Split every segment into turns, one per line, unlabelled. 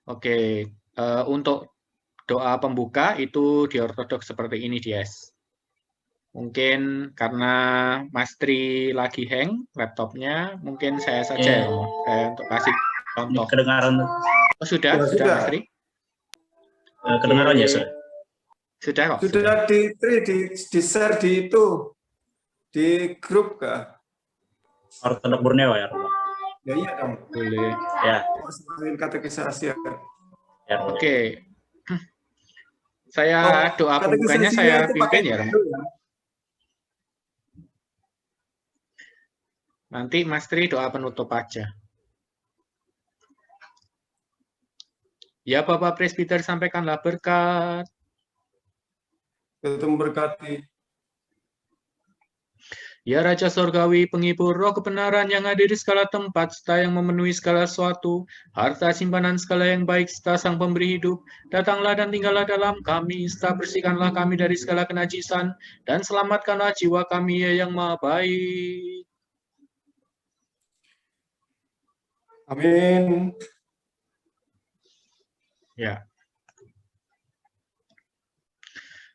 Oke, untuk doa pembuka itu di ortodoks seperti ini, Dias. Mungkin karena Mas Tri lagi hang laptopnya, mungkin saya saja ya, Romo, untuk kasih
Ini
contoh.
kedengaran.
Oh, sudah Mas Tri?
Kedengaran ya, Sir?
Sudah kok.
Sudah di share di itu, di grup kah?
Ortodok Borneo ya, Romo?
Ya iya dong.
Boleh.
Ya.
Katekisasi ya.
Ya,
Oke. Saya doa pembukanya saya pimpin ya, Romo. Nanti Mas Tri doa penutup aja. Ya Bapak Presbiter, sampaikanlah berkat.
Itu memberkati.
Ya Raja Sorgawi, penghibur roh kebenaran yang hadir di segala tempat, serta yang memenuhi segala sesuatu, harta simpanan segala yang baik, serta sang pemberi hidup, datanglah dan tinggallah dalam kami, serta bersihkanlah kami dari segala kenajisan, dan selamatkanlah jiwa kami ya yang maha baik.
Amin.
Ya.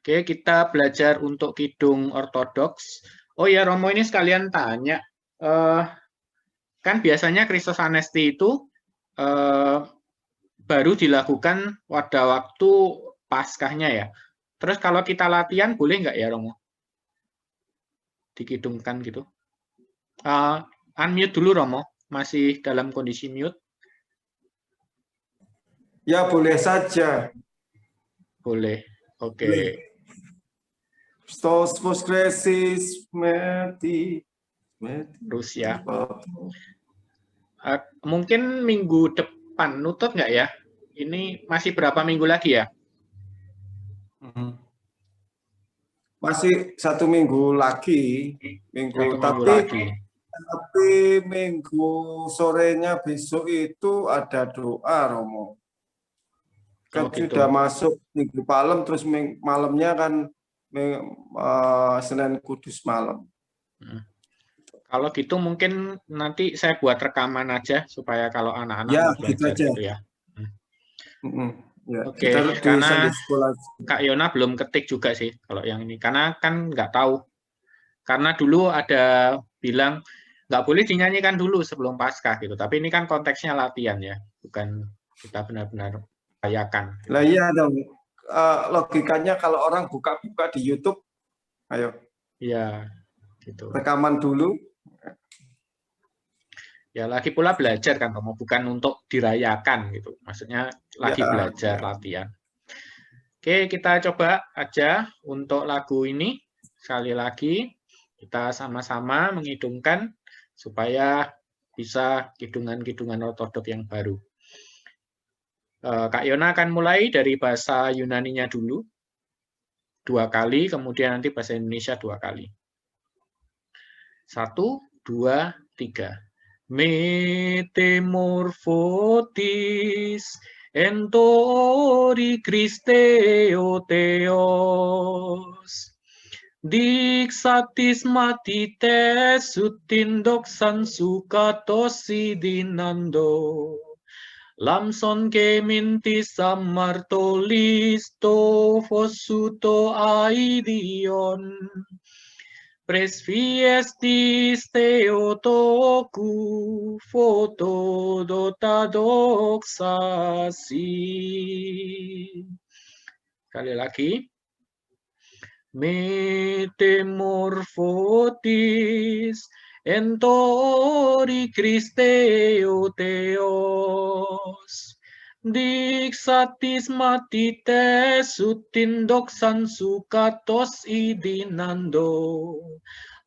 Oke, kita belajar untuk kidung ortodoks. Oh ya, Romo ini sekalian tanya. Kan biasanya Kristus Anesti itu baru dilakukan pada waktu Paskahnya ya. Terus kalau kita latihan boleh nggak ya, Romo? Dikidungkan gitu. Unmute dulu, Romo. Masih dalam kondisi mute.
Ya boleh saja.
Boleh. Oke.
Stos Voskresis Meti.
Rusia. Mungkin minggu depan nutup nggak ya? Ini masih berapa minggu lagi ya?
Masih 1 minggu lagi, tapi minggu sorenya besok itu ada doa, Romo. Kan
gitu.
sudah masuk minggu malam, terus malamnya kan Senin Kudus malam.
Kalau gitu mungkin nanti saya buat rekaman aja supaya kalau anak-anak mau belajar gitu ya.
Ya,
Oke, karena Kak Yona belum ketik juga sih kalau yang ini, karena kan nggak tahu. Karena dulu ada bilang nggak boleh dinyanyikan dulu sebelum Paskah gitu, tapi ini kan konteksnya latihan ya, bukan kita benar-benar rayakan.
Lah iya dong, logikanya kalau orang buka-buka di YouTube, ayo.
Iya, gitu.
Rekaman dulu.
Ya lagi pula belajar kan, Romo, bukan untuk dirayakan gitu. Maksudnya lagi belajar latihan. Oke, kita coba aja untuk lagu ini. Sekali lagi, kita sama-sama mengidungkan supaya bisa kidungan-kidungan ortodok yang baru. Kak Yona akan mulai dari bahasa Yunaninya dulu, 2 kali, kemudian nanti bahasa Indonesia 2 kali. 1, 2, 3. Metamorphotis entori Christeo Theos. Dixatis matites utindoxan sucatos idinando. Lamson que mintis amartolis to fossuto aidion. Presfiestis Theotoku photo dotadoxasi. Sekali lagi. Metamorphotis entori Christeo Theos. Dixatis matites utindoxan sucatos idinando.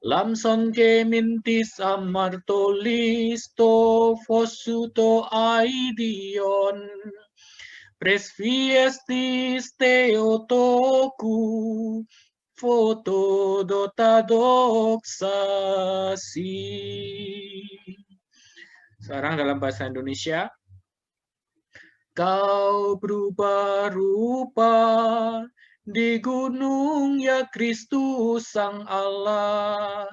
Lamson que mintis amartolis to fossuto aidion. Presfiestis Theotoku foto dotadoxasi. Sekarang dalam bahasa Indonesia. Kau berubah rupa di gunung ya Kristus Sang Allah.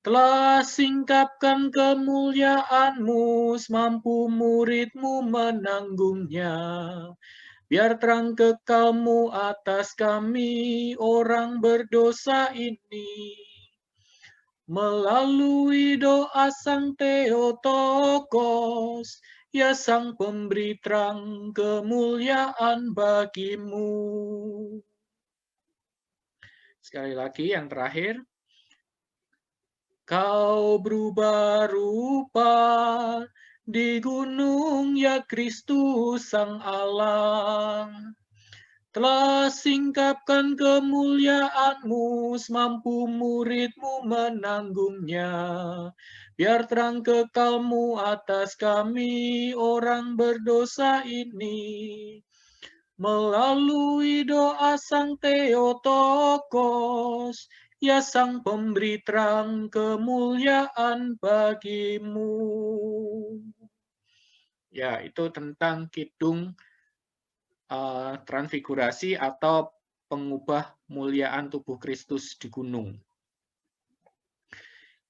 Telah singkapkan kemuliaan-Mu, mampu murid-Mu menanggungnya. Biar terang kekal-Mu atas kami, orang berdosa ini. Melalui doa Sang Theotokos, ya Sang Pemberi terang kemuliaan bagi-Mu. Sekali lagi yang terakhir. Kau berubah rupa di gunung ya Kristus Sang Allah. Telah singkapkan kemuliaan-Mu, mampu murid-Mu menanggungnya. Biar terang kekal-Mu atas kami, orang berdosa ini. Melalui doa Sang Theotokos, ya Sang Pemberi terang kemuliaan bagi-Mu. Ya, itu tentang kidung transfigurasi atau pengubah muliaan tubuh Kristus di gunung.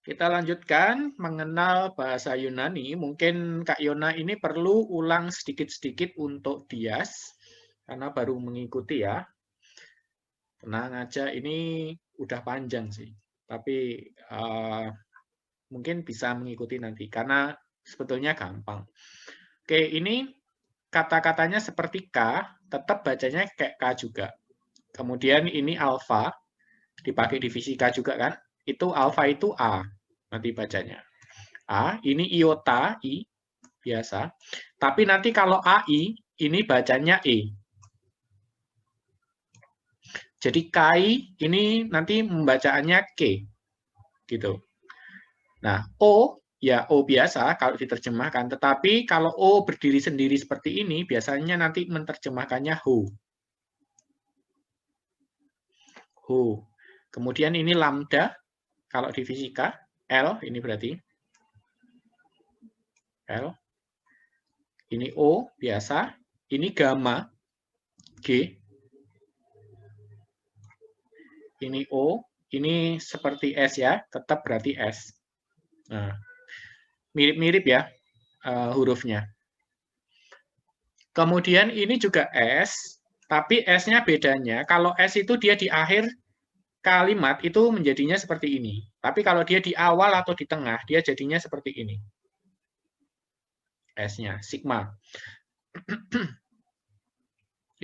Kita lanjutkan mengenal bahasa Yunani. Mungkin Kak Yona ini perlu ulang sedikit-sedikit untuk Dias, karena baru mengikuti ya. Tenang aja, ini udah panjang sih. Tapi mungkin bisa mengikuti nanti, karena sebetulnya gampang. Oke, ini kata-katanya seperti K, tetap bacanya kayak K juga. Kemudian ini alfa, dipakai di fisika juga kan. Itu alfa itu A, nanti bacanya. A, ini iota, I, biasa. Tapi nanti kalau AI, ini bacanya E. Jadi KI ini nanti membacaannya K. Gitu. Nah, O, ya O biasa kalau diterjemahkan. Tetapi kalau O berdiri sendiri seperti ini, biasanya nanti menerjemahkannya Ho. Ho. Kemudian ini lambda, kalau di fisika. L, ini berarti. L. Ini O, biasa. Ini gamma, G. Ini O, ini seperti S ya, tetap berarti S. Nah, mirip-mirip ya hurufnya. Kemudian ini juga S, tapi S-nya bedanya. Kalau S itu dia di akhir kalimat itu menjadinya seperti ini. Tapi kalau dia di awal atau di tengah, dia jadinya seperti ini. S-nya, sigma.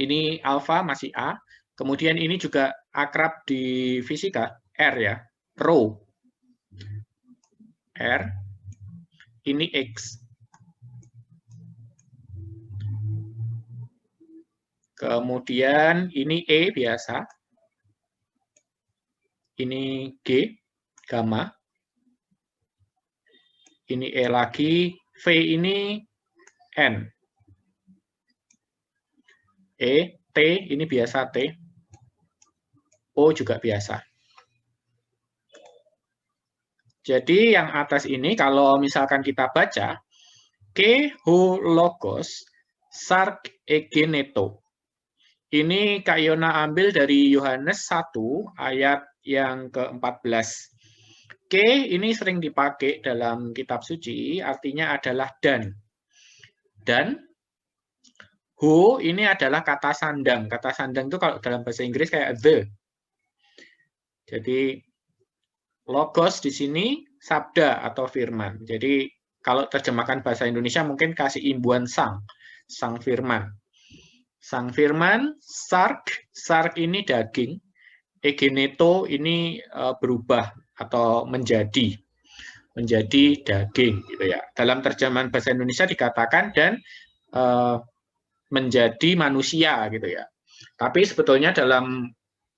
Ini alfa masih A. Kemudian ini juga akrab di fisika, R ya, rho. R, ini X. Kemudian ini E biasa. Ini G, gamma. Ini E lagi, V ini N. E, T, ini biasa T. O juga biasa. Jadi yang atas ini kalau misalkan kita baca, Ke ho logos sark egeneto. Ini Kak Yona ambil dari Yohanes 1 ayat yang ke-14. Ke ini sering dipakai dalam kitab suci, artinya adalah dan. Dan ho ini adalah kata sandang. Kata sandang itu kalau dalam bahasa Inggris kayak the. Jadi logos di sini sabda atau firman. Jadi kalau terjemahkan bahasa Indonesia mungkin kasih imbuhan sang firman. Sang firman, sark ini daging, egeneto ini berubah atau menjadi daging gitu ya. Dalam terjemahan bahasa Indonesia dikatakan dan menjadi manusia gitu ya. Tapi sebetulnya dalam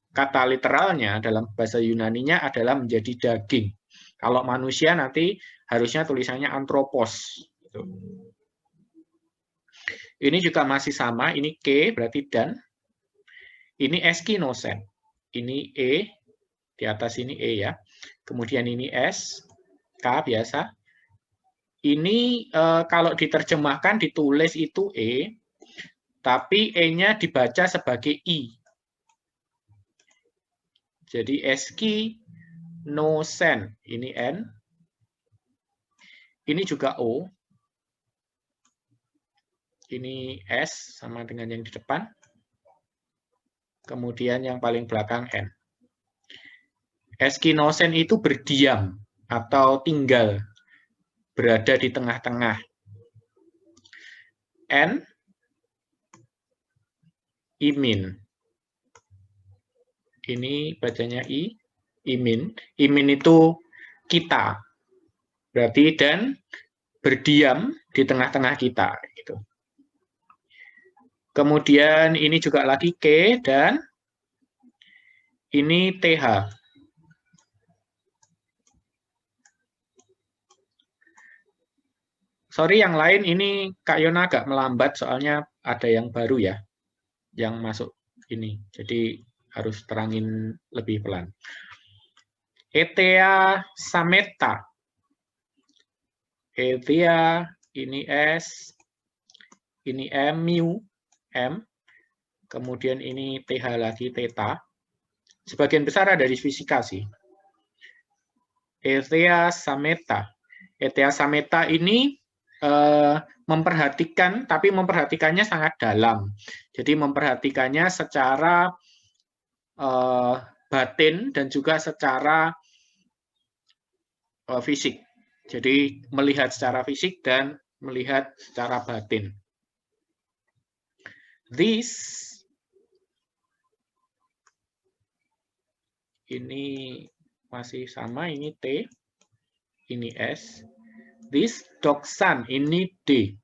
kata literalnya dalam bahasa Yunaninya adalah menjadi daging. Kalau manusia nanti harusnya tulisannya anthropos. Gitu. Ini juga masih sama, ini K berarti dan. Ini eskinosen. Ini E, di atas ini E ya. Kemudian ini S, K biasa. Ini kalau diterjemahkan, ditulis itu E, tapi E-nya dibaca sebagai I. Jadi eski nosen, ini N. Ini juga O. Ini S, sama dengan yang di depan. Kemudian yang paling belakang N. Eskinosen itu berdiam atau tinggal, berada di tengah-tengah. N, imin. Ini bacanya I, imin. Imin itu kita. Berarti dan berdiam di tengah-tengah kita. Gitu. Kemudian ini juga lagi K dan ini TH. Sorry, yang lain ini Kak Yona agak melambat soalnya ada yang baru ya, yang masuk ini. Jadi harus terangin lebih pelan. Etea sameta. Etea, ini S, ini M, mu, M. Kemudian ini TH lagi, theta. Sebagian besar ada di fisika sih. Etea sameta. Etea sameta ini memperhatikan, tapi memperhatikannya sangat dalam. Jadi memperhatikannya secara batin dan juga secara fisik. Jadi melihat secara fisik dan melihat secara batin. This, ini masih sama, ini T, ini S. This doksan, ini D.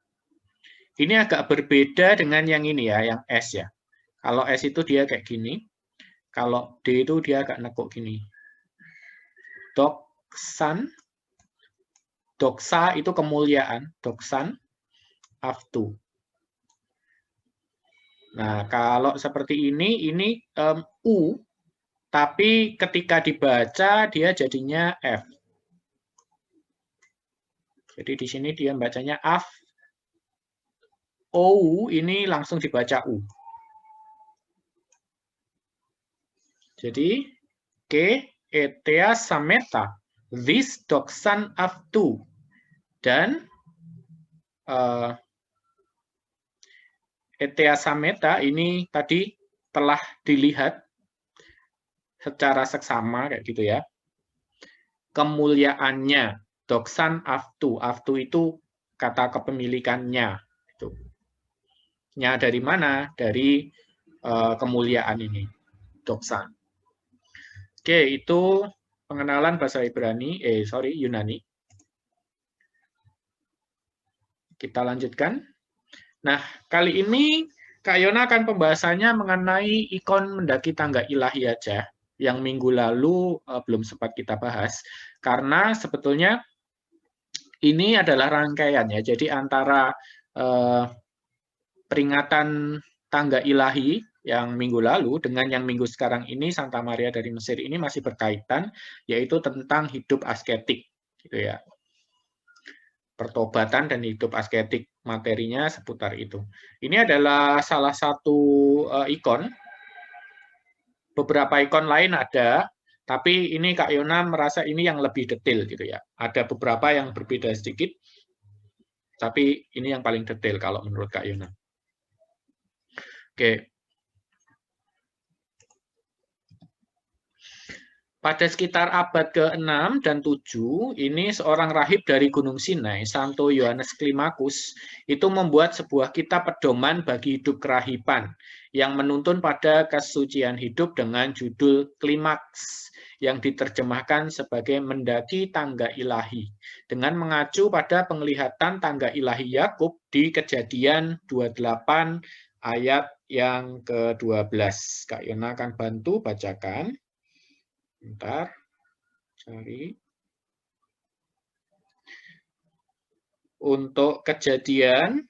Ini agak berbeda dengan yang ini ya, yang S ya. Kalau S itu dia kayak gini. Kalau D itu dia agak nekuk gini. Doksan. Doksa itu kemuliaan. Doksan. Aftu. Nah, kalau seperti ini U. Tapi ketika dibaca, dia jadinya F. Jadi di sini dia bacanya af. O ini langsung dibaca U. Jadi K etea sameta. This doksan aftu. Dan etea sameta ini tadi telah dilihat secara seksama kayak gitu ya. Kemuliaannya. Doksan aftu. Aftu itu kata kepemilikannya. Itu. Nya dari mana? Dari kemuliaan ini. Doksan. Oke, itu pengenalan bahasa Yunani. Kita lanjutkan. Nah, kali ini Kak Yona akan pembahasannya mengenai ikon mendaki tangga ilahi aja. Yang minggu lalu belum sempat kita bahas. Karena sebetulnya ini adalah rangkaian ya. Jadi antara peringatan tangga ilahi yang minggu lalu dengan yang minggu sekarang ini Santa Maria dari Mesir ini masih berkaitan, yaitu tentang hidup asketik, gitu ya. Pertobatan dan hidup asketik, materinya seputar itu. Ini adalah salah satu ikon. Beberapa ikon lain ada. Tapi ini Kak Yona merasa ini yang lebih detail gitu ya. Ada beberapa yang berbeda sedikit, tapi ini yang paling detail kalau menurut Kak Yona. Oke. Pada sekitar abad ke-6 dan 7, ini seorang rahib dari Gunung Sinai, Santo Yohanes Climacus, itu membuat sebuah kitab pedoman bagi hidup kerahiban yang menuntun pada kesucian hidup dengan judul Klimaks, yang diterjemahkan sebagai mendaki tangga ilahi, dengan mengacu pada penglihatan tangga ilahi Yakub di Kejadian 28 ayat yang ke-12. Kak Yona akan bantu bacakan. Bentar, cari. Untuk Kejadian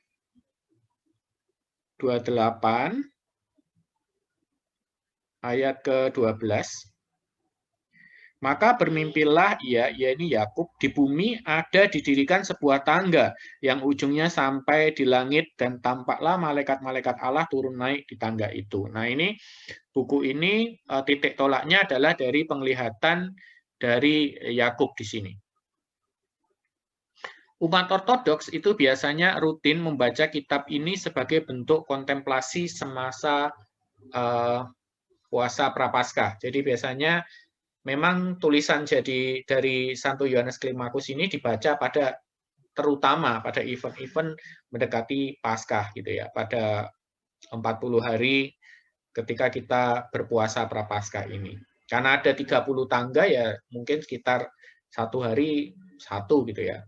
28 ayat ke-12. Maka bermimpilah ia, yakni Yakub, di bumi ada didirikan sebuah tangga yang ujungnya sampai di langit dan tampaklah malaikat-malaikat Allah turun naik di tangga itu. Nah, ini buku ini titik tolaknya adalah dari penglihatan dari Yakub di sini. Umat Ortodoks itu biasanya rutin membaca kitab ini sebagai bentuk kontemplasi semasa puasa Prapaskah. Jadi biasanya memang tulisan jadi dari Santo Yohanes Klimacus ini dibaca terutama pada event-event mendekati Paskah gitu ya, pada 40 hari ketika kita berpuasa Prapaskah ini. Karena ada 30 tangga ya mungkin sekitar 1 hari 1 gitu ya.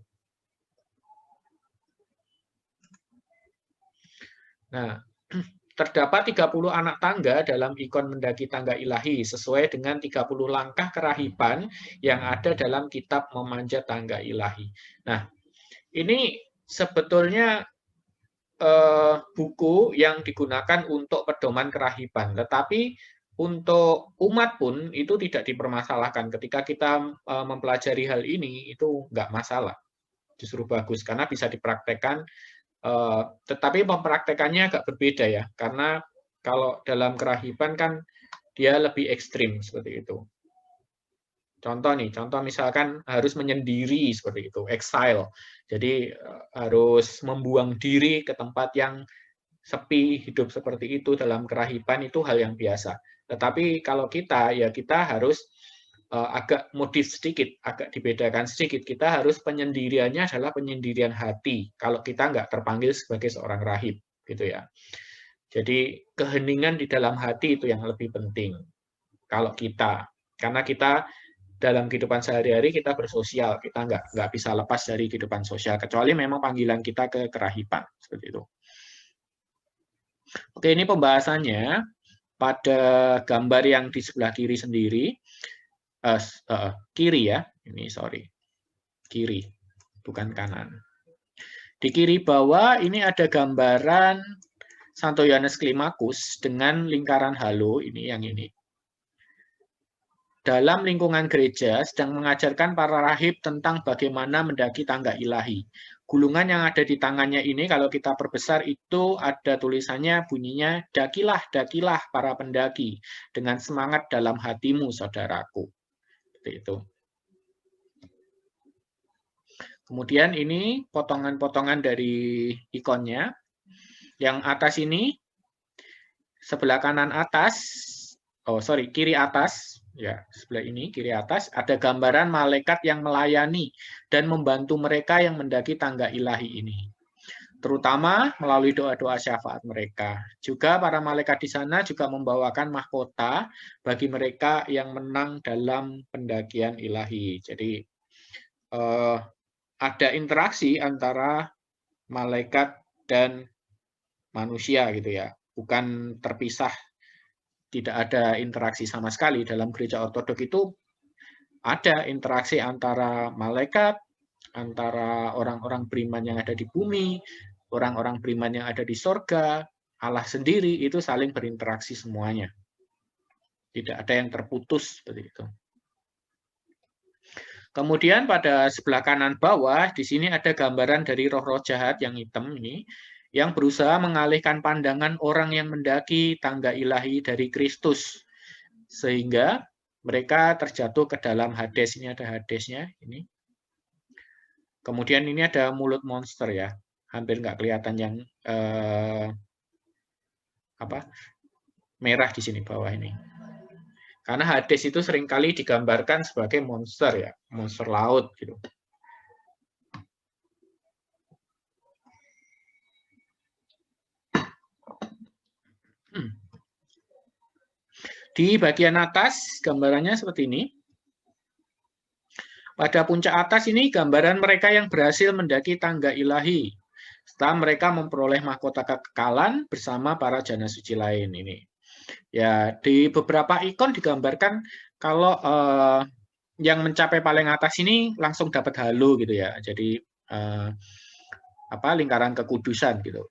Nah, terdapat 30 anak tangga dalam ikon mendaki tangga ilahi sesuai dengan 30 langkah kerahiban yang ada dalam kitab memanjat tangga ilahi. Nah, ini sebetulnya buku yang digunakan untuk pedoman kerahiban, tetapi untuk umat pun itu tidak dipermasalahkan. Ketika kita mempelajari hal ini, itu nggak masalah. Justru bagus, karena bisa dipraktekkan. Tetapi mempraktekannya agak berbeda ya, karena kalau dalam kerahiban kan dia lebih ekstrim seperti itu. Contoh misalkan harus menyendiri seperti itu, exile. Jadi harus membuang diri ke tempat yang sepi, hidup seperti itu dalam kerahiban itu hal yang biasa. Tetapi kalau kita harus agak modif sedikit, agak dibedakan sedikit. Kita harus penyendiriannya adalah penyendirian hati. Kalau kita nggak terpanggil sebagai seorang rahib, gitu ya. Jadi keheningan di dalam hati itu yang lebih penting. Kalau kita, karena kita dalam kehidupan sehari-hari kita bersosial, kita nggak bisa lepas dari kehidupan sosial, kecuali memang panggilan kita ke kerahiban, seperti itu. Oke, ini pembahasannya pada gambar yang di sebelah kiri sendiri. Kiri ya, ini sorry, kiri, bukan kanan. Di kiri bawah ini ada gambaran Santo Yohanes Klimacus dengan lingkaran halo, ini yang ini. Dalam lingkungan gereja sedang mengajarkan para rahib tentang bagaimana mendaki tangga ilahi. Gulungan yang ada di tangannya ini kalau kita perbesar itu ada tulisannya bunyinya, dakilah, dakilah para pendaki dengan semangat dalam hatimu, saudaraku. Itu. Kemudian ini potongan-potongan dari ikonnya. Yang atas ini sebelah kanan atas, kiri atas, ya sebelah ini kiri atas ada gambaran malaikat yang melayani dan membantu mereka yang mendaki tangga ilahi ini. Terutama melalui doa-doa syafaat mereka. Juga para malaikat di sana juga membawakan mahkota bagi mereka yang menang dalam pendakian ilahi. Jadi ada interaksi antara malaikat dan manusia gitu ya, bukan terpisah, tidak ada interaksi sama sekali. Dalam gereja ortodok itu ada interaksi antara malaikat, antara orang-orang beriman yang ada di bumi, orang-orang beriman yang ada di sorga, Allah sendiri itu saling berinteraksi semuanya. Tidak ada yang terputus seperti itu. Kemudian pada sebelah kanan bawah, di sini ada gambaran dari roh-roh jahat yang hitam ini, yang berusaha mengalihkan pandangan orang yang mendaki tangga ilahi dari Kristus. Sehingga mereka terjatuh ke dalam Hades. Ini ada Hadesnya. Ini. Kemudian ini ada mulut monster ya. Hampir nggak kelihatan yang merah di sini bawah ini. Karena Hades itu seringkali digambarkan sebagai monster ya, monster laut gitu. Di bagian atas gambarannya seperti ini. Pada puncak atas ini gambaran mereka yang berhasil mendaki tangga ilahi. Setelah mereka memperoleh mahkota kekekalan bersama para jana suci lain ini. Ya, di beberapa ikon digambarkan kalau yang mencapai paling atas ini langsung dapat halo gitu ya. Jadi lingkaran kekudusan gitu.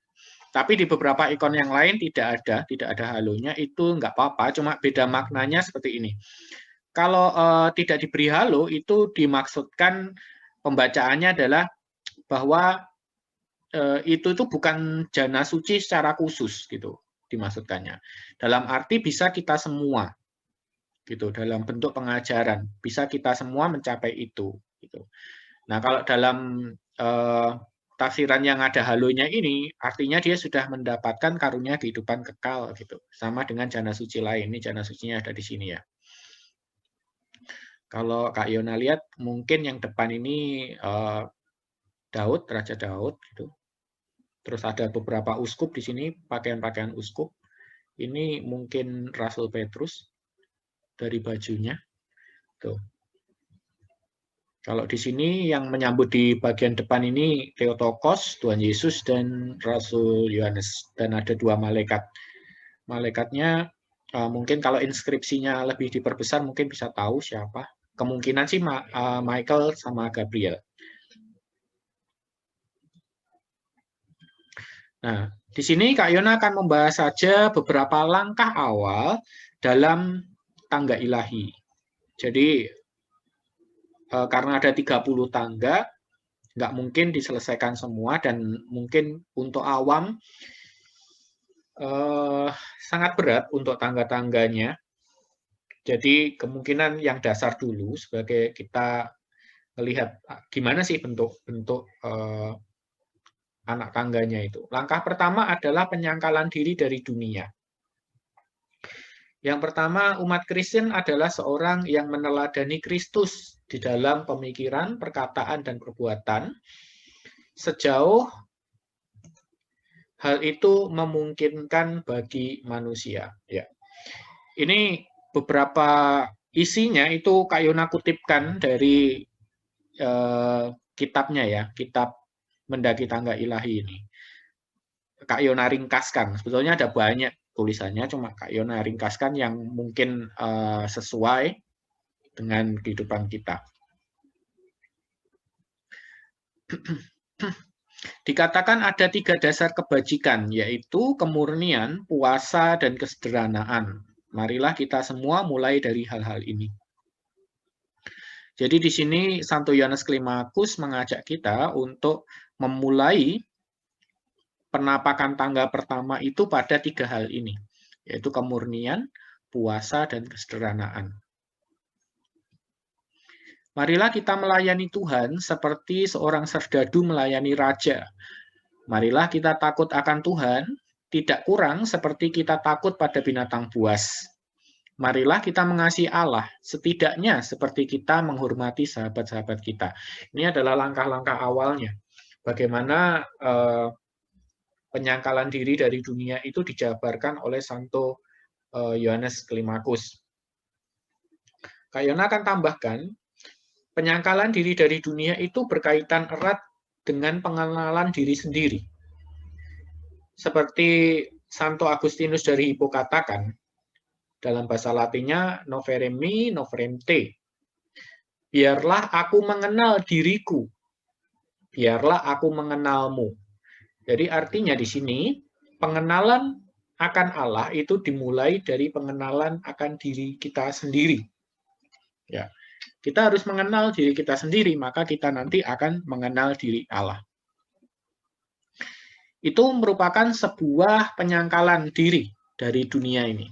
Tapi di beberapa ikon yang lain tidak ada halonya, itu nggak apa-apa, cuma beda maknanya seperti ini. Kalau tidak diberi halo, itu dimaksudkan pembacaannya adalah bahwa itu bukan jana suci secara khusus gitu dimaksudkannya. Dalam arti bisa kita semua. gitu, dalam bentuk pengajaran. Bisa kita semua mencapai itu. Gitu. Nah, kalau dalam tafsiran yang ada halonya ini, artinya dia sudah mendapatkan karunia kehidupan kekal. Gitu. Sama dengan jana suci lain. Ini jana sucinya ada di sini ya. Kalau Kak Yona lihat, mungkin yang depan ini Daud, Raja Daud. Gitu. Terus ada beberapa uskup di sini, pakaian-pakaian uskup. Ini mungkin Rasul Petrus dari bajunya. Tuh. Kalau di sini yang menyambut di bagian depan ini Theotokos, Tuhan Yesus, dan Rasul Yohanes. Dan ada 2 malaikat. Malaikatnya mungkin kalau inskripsinya lebih diperbesar mungkin bisa tahu siapa. Kemungkinan sih Michael sama Gabriel. Nah, di sini Kak Yona akan membahas saja beberapa langkah awal dalam tangga ilahi. Jadi, karena ada 30 tangga, nggak mungkin diselesaikan semua, dan mungkin untuk awam sangat berat untuk tangga-tangganya. Jadi, kemungkinan yang dasar dulu sebagai kita melihat gimana sih bentuk-bentuk anak tangganya itu. Langkah pertama adalah penyangkalan diri dari dunia. Yang pertama, umat Kristen adalah seorang yang meneladani Kristus di dalam pemikiran, perkataan, dan perbuatan sejauh hal itu memungkinkan bagi manusia. Ya. Ini beberapa isinya itu Kak Yona kutipkan dari kitabnya ya, kitab Mendaki Tangga Ilahi ini. Kak Yona ringkaskan, sebetulnya ada banyak tulisannya, cuma Kak Yona ringkaskan yang mungkin sesuai dengan kehidupan kita. Dikatakan ada 3 dasar kebajikan, yaitu kemurnian, puasa, dan kesederhanaan. Marilah kita semua mulai dari hal-hal ini. Jadi di sini Santo Yohanes Klimacus mengajak kita untuk memulai penapakan tangga pertama itu pada 3 hal ini, yaitu kemurnian, puasa, dan kesederhanaan. Marilah kita melayani Tuhan seperti seorang serdadu melayani raja. Marilah kita takut akan Tuhan, tidak kurang seperti kita takut pada binatang buas. Marilah kita mengasihi Allah, setidaknya seperti kita menghormati sahabat-sahabat kita. Ini adalah langkah-langkah awalnya. Bagaimana penyangkalan diri dari dunia itu dijabarkan oleh Santo Yohanes Klimacus. Kak Yona akan tambahkan, penyangkalan diri dari dunia itu berkaitan erat dengan pengenalan diri sendiri. Seperti Santo Agustinus dari Hippo katakan, dalam bahasa Latinnya, novere mi, noverem te. Biarlah aku mengenal diriku, biarlah aku mengenalmu. Jadi artinya di sini, pengenalan akan Allah itu dimulai dari pengenalan akan diri kita sendiri. Ya, kita harus mengenal diri kita sendiri, maka kita nanti akan mengenal diri Allah. Itu merupakan sebuah penyangkalan diri dari dunia ini.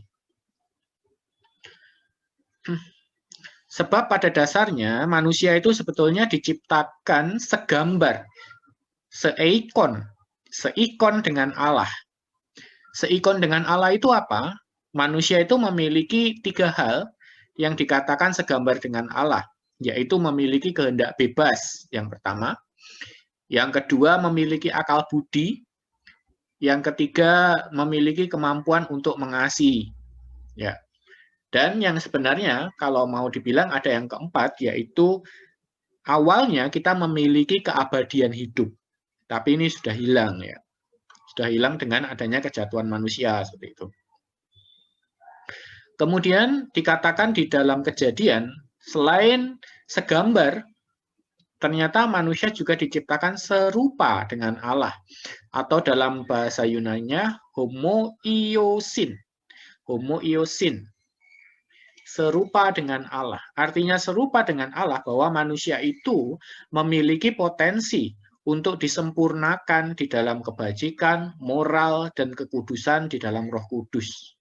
Sebab pada dasarnya manusia itu sebetulnya diciptakan segambar, seikon dengan Allah. Seikon dengan Allah itu apa? Manusia itu memiliki 3 hal yang dikatakan segambar dengan Allah, yaitu memiliki kehendak bebas, yang pertama. Yang kedua, memiliki akal budi. Yang ketiga, memiliki kemampuan untuk mengasihi. Ya. Dan yang sebenarnya kalau mau dibilang ada yang keempat, yaitu awalnya kita memiliki keabadian hidup. Tapi ini sudah hilang ya. Sudah hilang dengan adanya kejatuhan manusia seperti itu. Kemudian dikatakan di dalam Kejadian, selain segambar, ternyata manusia juga diciptakan serupa dengan Allah. Atau dalam bahasa Yunaninya, homoiousin. Homoiousin. Serupa dengan Allah. Artinya serupa dengan Allah bahwa manusia itu memiliki potensi untuk disempurnakan di dalam kebajikan, moral, dan kekudusan di dalam Roh Kudus.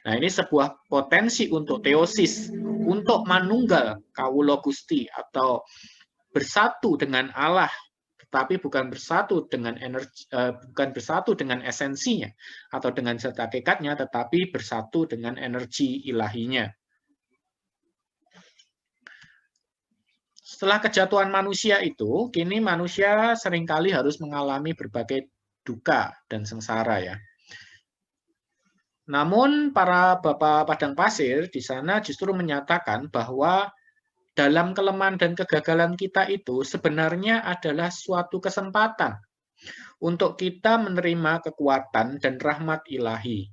Nah, ini sebuah potensi untuk teosis, untuk manunggal kawula Gusti atau bersatu dengan Allah, tetapi bukan bersatu dengan energi, bukan bersatu dengan esensinya atau dengan serta hakikatnya, tetapi bersatu dengan energi ilahinya. Setelah kejatuhan manusia itu, kini manusia seringkali harus mengalami berbagai duka dan sengsara ya. Namun para bapak padang pasir di sana justru menyatakan bahwa dalam kelemahan dan kegagalan kita itu sebenarnya adalah suatu kesempatan untuk kita menerima kekuatan dan rahmat ilahi.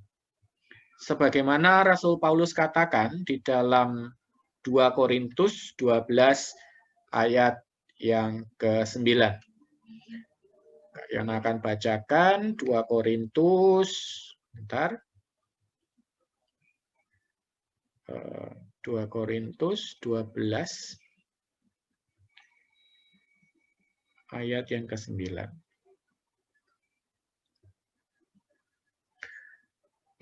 Sebagaimana Rasul Paulus katakan di dalam 2 Korintus 12 ayat yang ke-9. Yang akan bacakan 2 Korintus, bentar. 2 Korintus 12 ayat yang ke-9.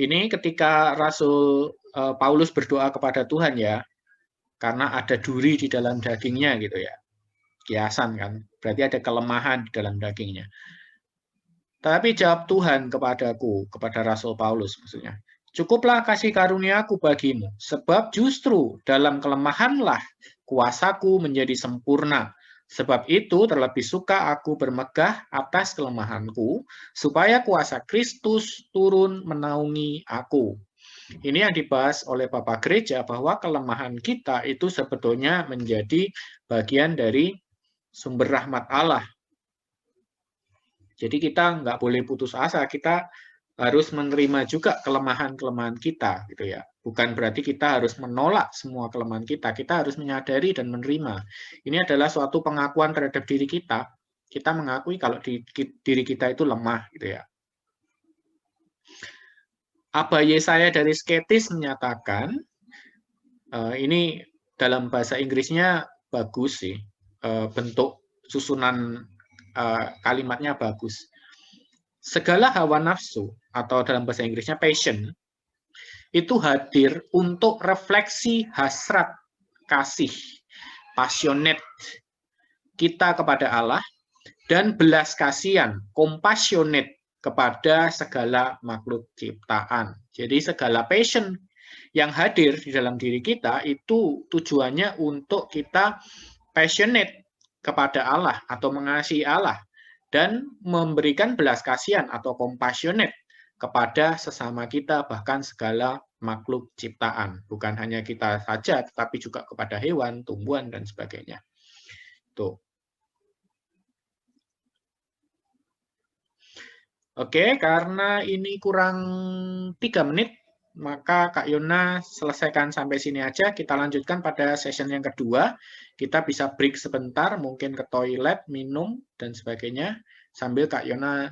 Ini ketika Rasul Paulus berdoa kepada Tuhan ya, karena ada duri di dalam dagingnya gitu ya. Kiasan kan, berarti ada kelemahan di dalam dagingnya. Tapi jawab Tuhan kepadaku, kepada Rasul Paulus maksudnya. Cukuplah kasih karuniaku bagimu, sebab justru dalam kelemahanlah kuasaku menjadi sempurna. Sebab itu terlebih suka aku bermegah atas kelemahanku, supaya kuasa Kristus turun menaungi aku. Ini yang dibahas oleh Bapak Gereja, bahwa kelemahan kita itu sebetulnya menjadi bagian dari sumber rahmat Allah. Jadi kita nggak boleh putus asa, kita harus menerima juga kelemahan-kelemahan kita, gitu ya. Bukan berarti kita harus menolak semua kelemahan kita harus menyadari dan menerima. Ini adalah suatu pengakuan terhadap diri kita. Kita mengakui kalau diri kita itu lemah, gitu ya. Abba Yesaya dari Sketis menyatakan, ini dalam bahasa Inggrisnya bagus sih, bentuk susunan kalimatnya bagus. Segala hawa nafsu, atau dalam bahasa Inggrisnya passion, itu hadir untuk refleksi hasrat kasih, passionate kita kepada Allah, dan belas kasihan, compassionate kepada segala makhluk ciptaan. Jadi segala passion yang hadir di dalam diri kita itu tujuannya untuk kita passionate kepada Allah atau mengasihi Allah dan memberikan belas kasihan atau compassionate kepada sesama kita, bahkan segala makhluk ciptaan. Bukan hanya kita saja, tetapi juga kepada hewan, tumbuhan, dan sebagainya. Tuh. Oke, karena ini kurang 3 menit, maka Kak Yona selesaikan sampai sini aja. Kita lanjutkan pada session yang kedua. Kita bisa break sebentar, mungkin ke toilet, minum, dan sebagainya. Sambil Kak Yona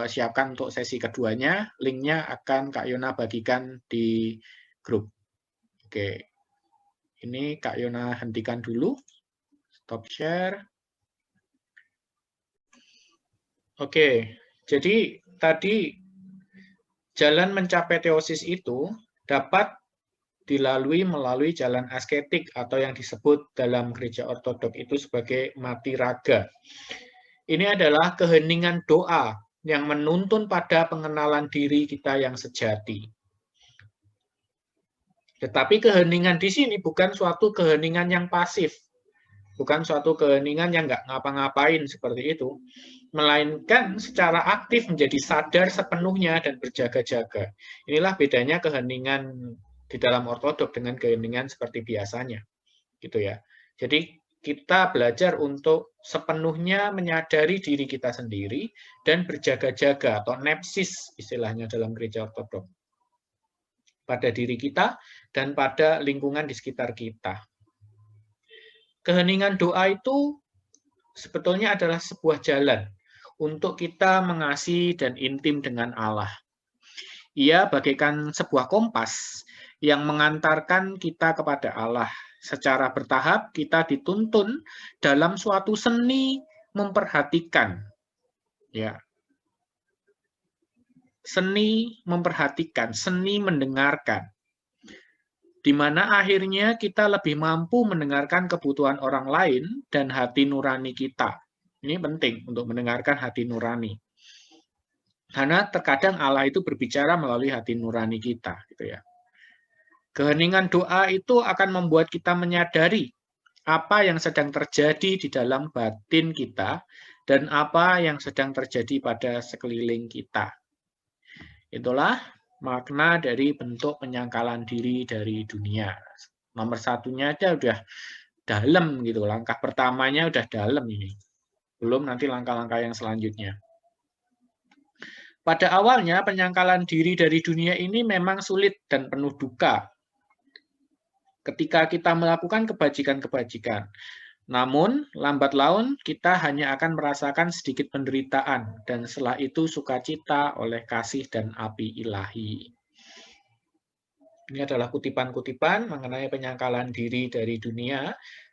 siapkan untuk sesi keduanya. Linknya akan Kak Yona bagikan di grup. Oke, ini Kak Yona hentikan dulu. Stop share. Oke, jadi tadi jalan mencapai teosis itu dapat dilalui melalui jalan asketik atau yang disebut dalam gereja ortodok itu sebagai mati raga. Ini adalah keheningan doa yang menuntun pada pengenalan diri kita yang sejati. Tetapi keheningan di sini bukan suatu keheningan yang pasif. Bukan suatu keheningan yang nggak ngapa-ngapain seperti itu. Melainkan secara aktif menjadi sadar sepenuhnya dan berjaga-jaga. Inilah bedanya keheningan di dalam ortodok dengan keheningan seperti biasanya. Gitu ya. Jadi kita belajar untuk sepenuhnya menyadari diri kita sendiri dan berjaga-jaga atau nepsis istilahnya dalam gereja ortodok. Pada diri kita dan pada lingkungan di sekitar kita. Keheningan doa itu sebetulnya adalah sebuah jalan untuk kita mengasihi dan intim dengan Allah. Ia bagaikan sebuah kompas yang mengantarkan kita kepada Allah. Secara bertahap kita dituntun dalam suatu seni memperhatikan. Ya. Seni memperhatikan, seni mendengarkan, di mana akhirnya kita lebih mampu mendengarkan kebutuhan orang lain dan hati nurani kita. Ini penting untuk mendengarkan hati nurani. Karena terkadang Allah itu berbicara melalui hati nurani kita, gitu ya. Keheningan doa itu akan membuat kita menyadari apa yang sedang terjadi di dalam batin kita dan apa yang sedang terjadi pada sekeliling kita. Itulah makna dari bentuk penyangkalan diri dari dunia. Nomor satunya aja udah dalam gitu, langkah pertamanya udah dalam ini. Belum nanti langkah-langkah yang selanjutnya. Pada awalnya penyangkalan diri dari dunia ini memang sulit dan penuh duka ketika kita melakukan kebajikan-kebajikan. Namun, lambat laun kita hanya akan merasakan sedikit penderitaan, dan setelah itu sukacita oleh kasih dan api ilahi. Ini adalah kutipan-kutipan mengenai penyangkalan diri dari dunia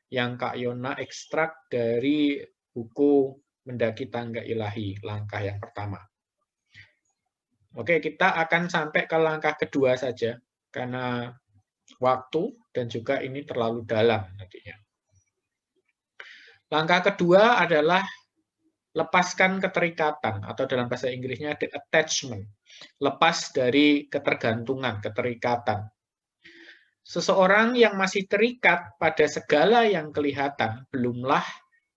yang Kak Yona ekstrak dari buku Mendaki Tangga Ilahi, langkah yang pertama. Oke, kita akan sampai ke langkah kedua saja, karena waktu dan juga ini terlalu dalam nantinya. Langkah kedua adalah lepaskan keterikatan, atau dalam bahasa Inggrisnya attachment, lepas dari ketergantungan, keterikatan. Seseorang yang masih terikat pada segala yang kelihatan belumlah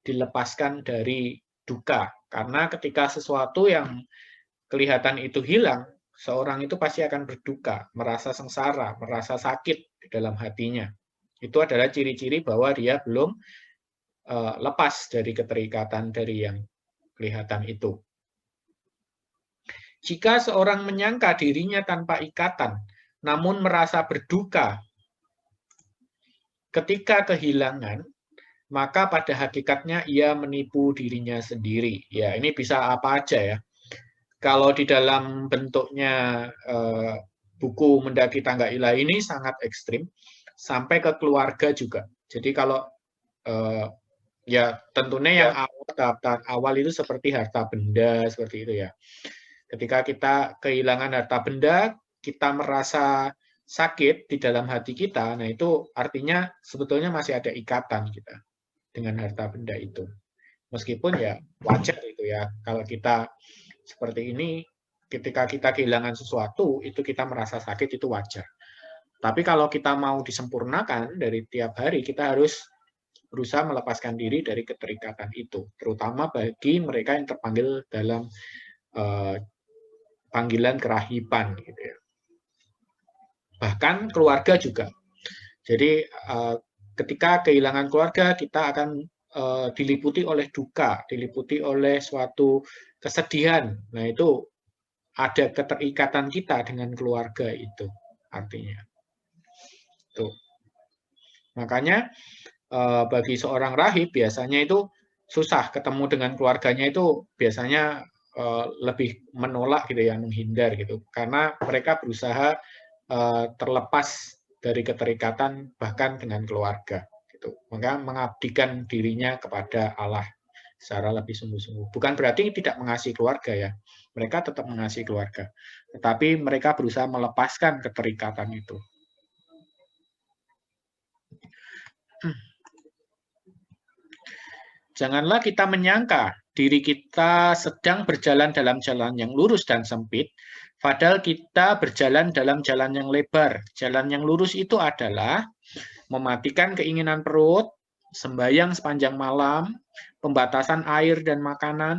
dilepaskan dari duka, karena ketika sesuatu yang kelihatan itu hilang, seorang itu pasti akan berduka, merasa sengsara, merasa sakit di dalam hatinya. Itu adalah ciri-ciri bahwa dia belum lepas dari keterikatan dari yang kelihatan itu. Jika seorang menyangka dirinya tanpa ikatan, namun merasa berduka ketika kehilangan, maka pada hakikatnya ia menipu dirinya sendiri. Ya, ini bisa apa aja ya. Kalau di dalam bentuknya buku Mendaki Tangga Ilahi ini sangat ekstrim, sampai ke keluarga juga. Jadi kalau ya tentunya yang awal itu seperti harta benda, seperti itu ya. Ketika kita kehilangan harta benda, kita merasa sakit di dalam hati kita, nah itu artinya sebetulnya masih ada ikatan kita dengan harta benda itu. Meskipun ya wajar itu ya, kalau kita seperti ini, ketika kita kehilangan sesuatu, itu kita merasa sakit, itu wajar. Tapi kalau kita mau disempurnakan dari tiap hari, kita harus berusaha melepaskan diri dari keterikatan itu, terutama bagi mereka yang terpanggil dalam panggilan kerahiban. Gitu ya. Bahkan keluarga juga. Jadi ketika kehilangan keluarga, kita akan diliputi oleh duka, diliputi oleh suatu kesedihan. Nah, itu ada keterikatan kita dengan keluarga itu artinya. Tuh. Makanya bagi seorang rahib biasanya itu susah ketemu dengan keluarganya, itu biasanya lebih menolak gitu ya, menghindar gitu. Karena mereka berusaha terlepas dari keterikatan bahkan dengan keluarga. Maka mengabdikan dirinya kepada Allah secara lebih sungguh-sungguh. Bukan berarti tidak mengasihi keluarga ya. Mereka tetap mengasihi keluarga. Tetapi mereka berusaha melepaskan keterikatan itu. Janganlah kita menyangka diri kita sedang berjalan dalam jalan yang lurus dan sempit, padahal kita berjalan dalam jalan yang lebar. Jalan yang lurus itu adalah mematikan keinginan perut, sembahyang sepanjang malam, pembatasan air dan makanan,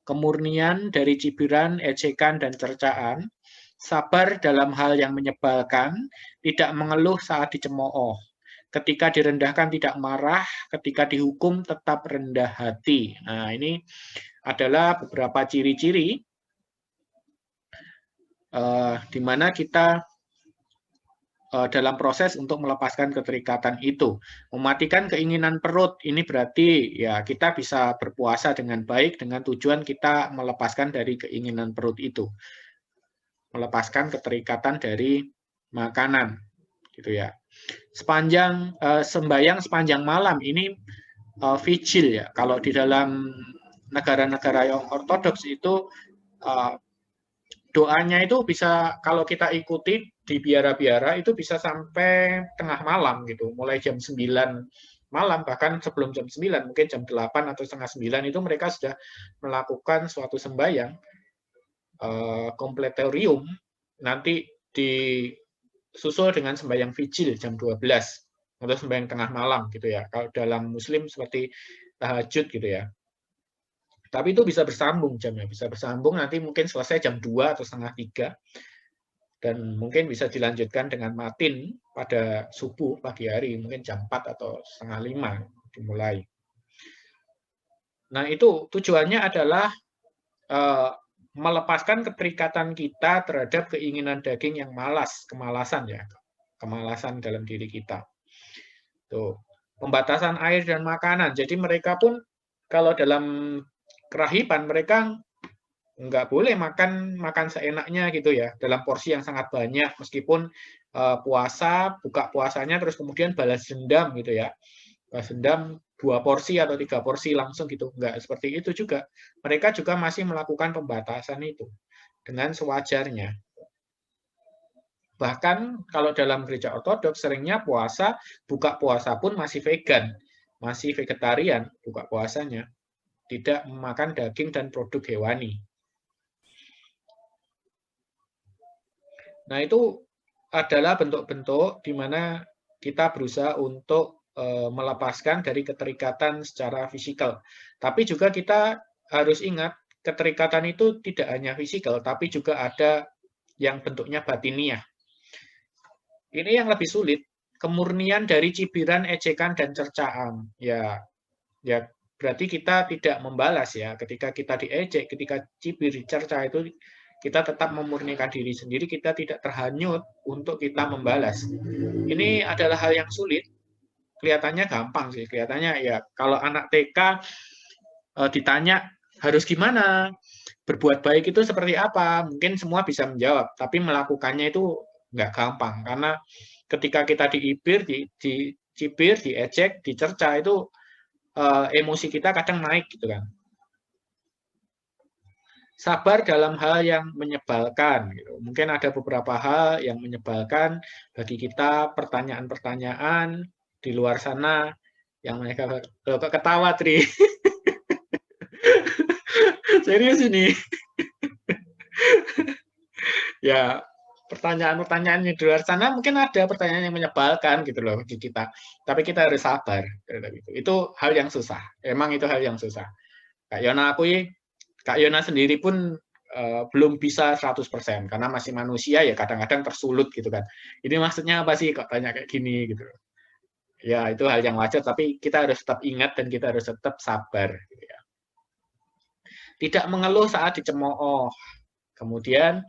kemurnian dari cibiran, ejekan, dan cercaan, sabar dalam hal yang menyebalkan, tidak mengeluh saat dicemooh, ketika direndahkan tidak marah, ketika dihukum tetap rendah hati. Nah, ini adalah beberapa ciri-ciri di mana kita dalam proses untuk melepaskan keterikatan itu. Mematikan keinginan perut, ini berarti ya kita bisa berpuasa dengan baik dengan tujuan kita melepaskan dari keinginan perut itu. Melepaskan keterikatan dari makanan, gitu ya. Sepanjang sembahyang sepanjang malam, ini vigil ya. Kalau di dalam negara-negara yang ortodoks itu doanya itu bisa kalau kita ikuti di biara-biara itu bisa sampai tengah malam gitu, mulai jam 9 malam, bahkan sebelum jam 9, mungkin jam 8 atau setengah 9 itu mereka sudah melakukan suatu sembahyang kompletorium, nanti disusul dengan sembahyang vigil jam 12 atau sembahyang tengah malam gitu ya. Kalau dalam Muslim seperti tahajud gitu ya. Tapi itu bisa bersambung jamnya, bisa bersambung nanti mungkin selesai jam 2 atau setengah 3 dan mungkin bisa dilanjutkan dengan matin pada subuh pagi hari, mungkin jam 4 atau setengah 5 dimulai. Nah, itu tujuannya adalah melepaskan keterikatan kita terhadap keinginan daging yang malas, kemalasan ya, kemalasan dalam diri kita. Tuh, pembatasan air dan makanan. Jadi mereka pun kalau dalam kerahiban mereka nggak boleh makan seenaknya gitu ya, dalam porsi yang sangat banyak, meskipun puasa, buka puasanya terus kemudian balas dendam gitu ya, balas dendam 2 porsi atau 3 porsi langsung gitu, nggak seperti itu juga. Mereka juga masih melakukan pembatasan itu dengan sewajarnya. Bahkan kalau dalam gereja ortodoks seringnya puasa, buka puasa pun masih vegan, masih vegetarian buka puasanya, tidak memakan daging dan produk hewani. Nah, itu adalah bentuk-bentuk di mana kita berusaha untuk melepaskan dari keterikatan secara fisikal. Tapi juga kita harus ingat, keterikatan itu tidak hanya fisikal, tapi juga ada yang bentuknya batiniah. Ini yang lebih sulit, kemurnian dari cibiran, ejekan, dan cercaan. Ya berarti kita tidak membalas ya, ketika kita diejek, ketika cibir, dicerca itu kita tetap memurnikan diri sendiri, kita tidak terhanyut untuk kita membalas. Ini adalah hal yang sulit. Kelihatannya gampang sih, kelihatannya ya kalau anak TK ditanya harus gimana, berbuat baik itu seperti apa, mungkin semua bisa menjawab, tapi melakukannya itu nggak gampang, karena ketika kita diibir, dicibir, diejek, dicerca itu emosi kita kadang naik gitu kan. Sabar dalam hal yang menyebalkan. Gitu. Mungkin ada beberapa hal yang menyebalkan bagi kita, pertanyaan-pertanyaan di luar sana yang mereka ketawa, Tri. Serius ini. Ya, pertanyaan-pertanyaan di luar sana mungkin ada pertanyaan yang menyebalkan gitu loh bagi kita. Tapi kita harus sabar. Itu hal yang susah. Emang itu hal yang susah. Kak Yona sendiri pun belum bisa 100% karena masih manusia ya kadang-kadang tersulut gitu kan. Ini maksudnya apa sih kok tanya kayak gini gitu. Ya itu hal yang wajar tapi kita harus tetap ingat dan kita harus tetap sabar. Gitu ya. Tidak mengeluh saat dicemooh. Kemudian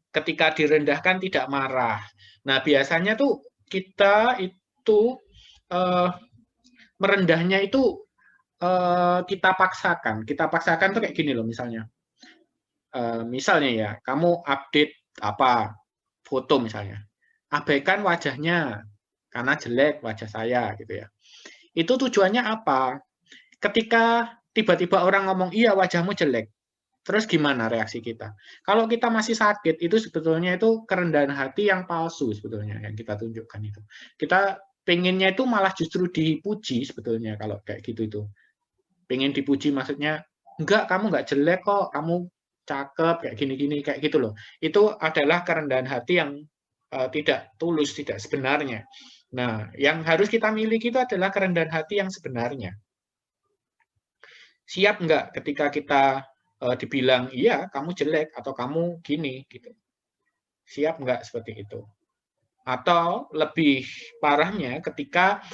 ketika direndahkan tidak marah. Nah biasanya tuh kita itu merendahnya itu kita paksakan tuh kayak gini loh misalnya. Misalnya ya, kamu update apa foto misalnya, abaikan wajahnya karena jelek wajah saya gitu ya. Itu tujuannya apa? Ketika tiba-tiba orang ngomong iya wajahmu jelek, terus gimana reaksi kita? Kalau kita masih sakit itu sebetulnya itu kerendahan hati yang palsu sebetulnya yang kita tunjukkan itu. Kita pengennya itu malah justru dipuji sebetulnya kalau kayak gitu itu. Pengen dipuji maksudnya enggak kamu enggak jelek kok, kamu cakep kayak gini-gini kayak gitu loh. Itu adalah kerendahan hati yang tidak tulus, tidak sebenarnya. Nah, yang harus kita miliki itu adalah kerendahan hati yang sebenarnya. Siap enggak ketika kita dibilang iya kamu jelek atau kamu gini gitu. Siap enggak seperti itu? Atau lebih parahnya ketika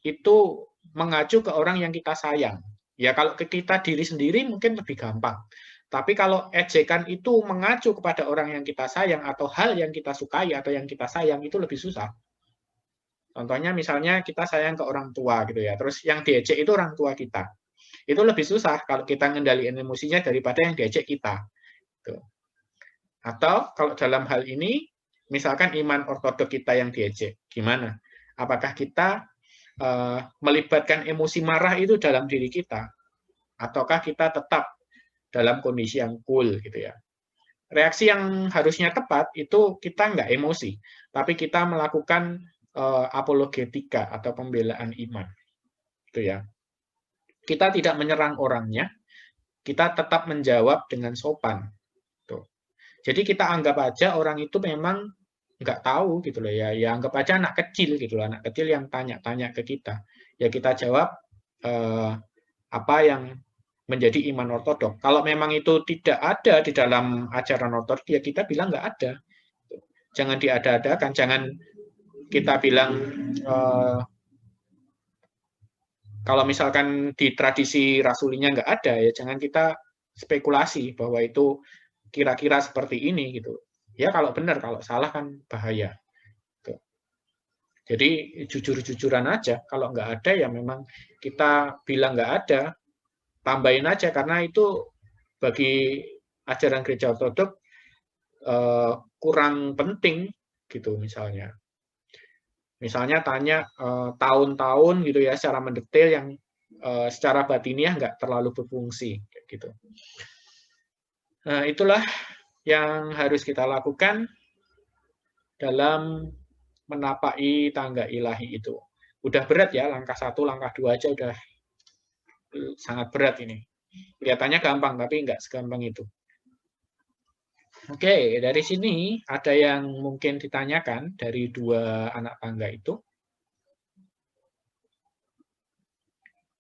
itu mengacu ke orang yang kita sayang. Ya kalau ke kita diri sendiri mungkin lebih gampang. Tapi kalau ejekan itu mengacu kepada orang yang kita sayang atau hal yang kita sukai atau yang kita sayang itu lebih susah. Contohnya misalnya kita sayang ke orang tua gitu ya. Terus yang diejek itu orang tua kita. Itu lebih susah kalau kita ngendaliin emosinya daripada yang diejek kita. Atau kalau dalam hal ini misalkan iman ortodok kita yang diejek, gimana? Apakah kita melibatkan emosi marah itu dalam diri kita, ataukah kita tetap dalam kondisi yang cool gitu ya. Reaksi yang harusnya tepat itu kita nggak emosi, tapi kita melakukan apologetika atau pembelaan iman, gitu ya. Kita tidak menyerang orangnya, kita tetap menjawab dengan sopan. Tuh. Jadi kita anggap aja orang itu memang nggak tahu gitu loh ya, ya anggap aja anak kecil gitu loh, anak kecil yang tanya-tanya ke kita, ya kita jawab apa yang menjadi iman ortodok. Kalau memang itu tidak ada di dalam ajaran ortodok, ya kita bilang nggak ada. Jangan diada-adakan, jangan kita bilang kalau misalkan di tradisi rasulinya nggak ada, ya jangan kita spekulasi bahwa itu kira-kira seperti ini gitu. Ya kalau benar, kalau salah kan bahaya. Jadi jujur-jujuran aja. Kalau nggak ada ya memang kita bilang nggak ada, tambahin aja karena itu bagi ajaran gereja ortodok kurang penting gitu misalnya. Misalnya tanya tahun-tahun gitu ya secara mendetail yang secara batiniah nggak terlalu berfungsi gitu. Nah, itulah yang harus kita lakukan dalam menapaki tangga ilahi itu. Udah berat ya, langkah 1, langkah 2 aja udah sangat berat ini. Kelihatannya gampang, tapi nggak segampang itu. Oke, dari sini ada yang mungkin ditanyakan dari 2 anak tangga itu.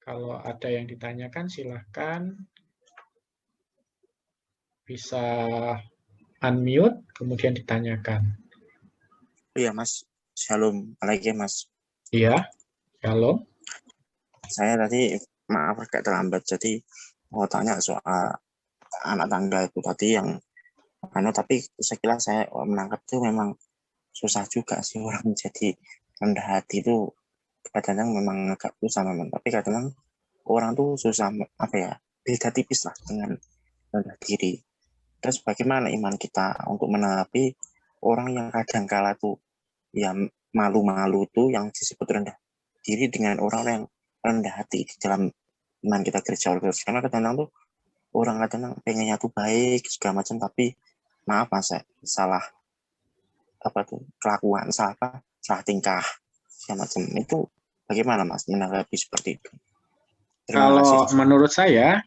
Kalau ada yang ditanyakan, silahkan bisa unmute, kemudian ditanyakan.
Iya, Mas. Shalom. Lagi, Mas.
Iya, shalom.
Saya tadi, maaf agak terlambat, jadi mau tanya soal anak tangga itu tadi yang tapi sekilas saya menangkap itu memang susah juga sih orang jadi rendah hati itu kadang memang agak susah memang, tapi kadang orang tuh susah apa ya, beda tipis lah dengan rendah diri. Terus bagaimana iman kita untuk menanggapi orang yang kadang kala tuh ya malu-malu tuh yang disebut rendah diri dengan orang yang rendah hati di dalam iman kita gereja ortodoks. Karena kadang tuh orang kadang pengennya tuh baik segala macam, tapi maaf Mas, salah apa tuh kelakuan, salah tingkah segala macam. Itu bagaimana Mas menanggapi seperti itu?
Kalau menurut saya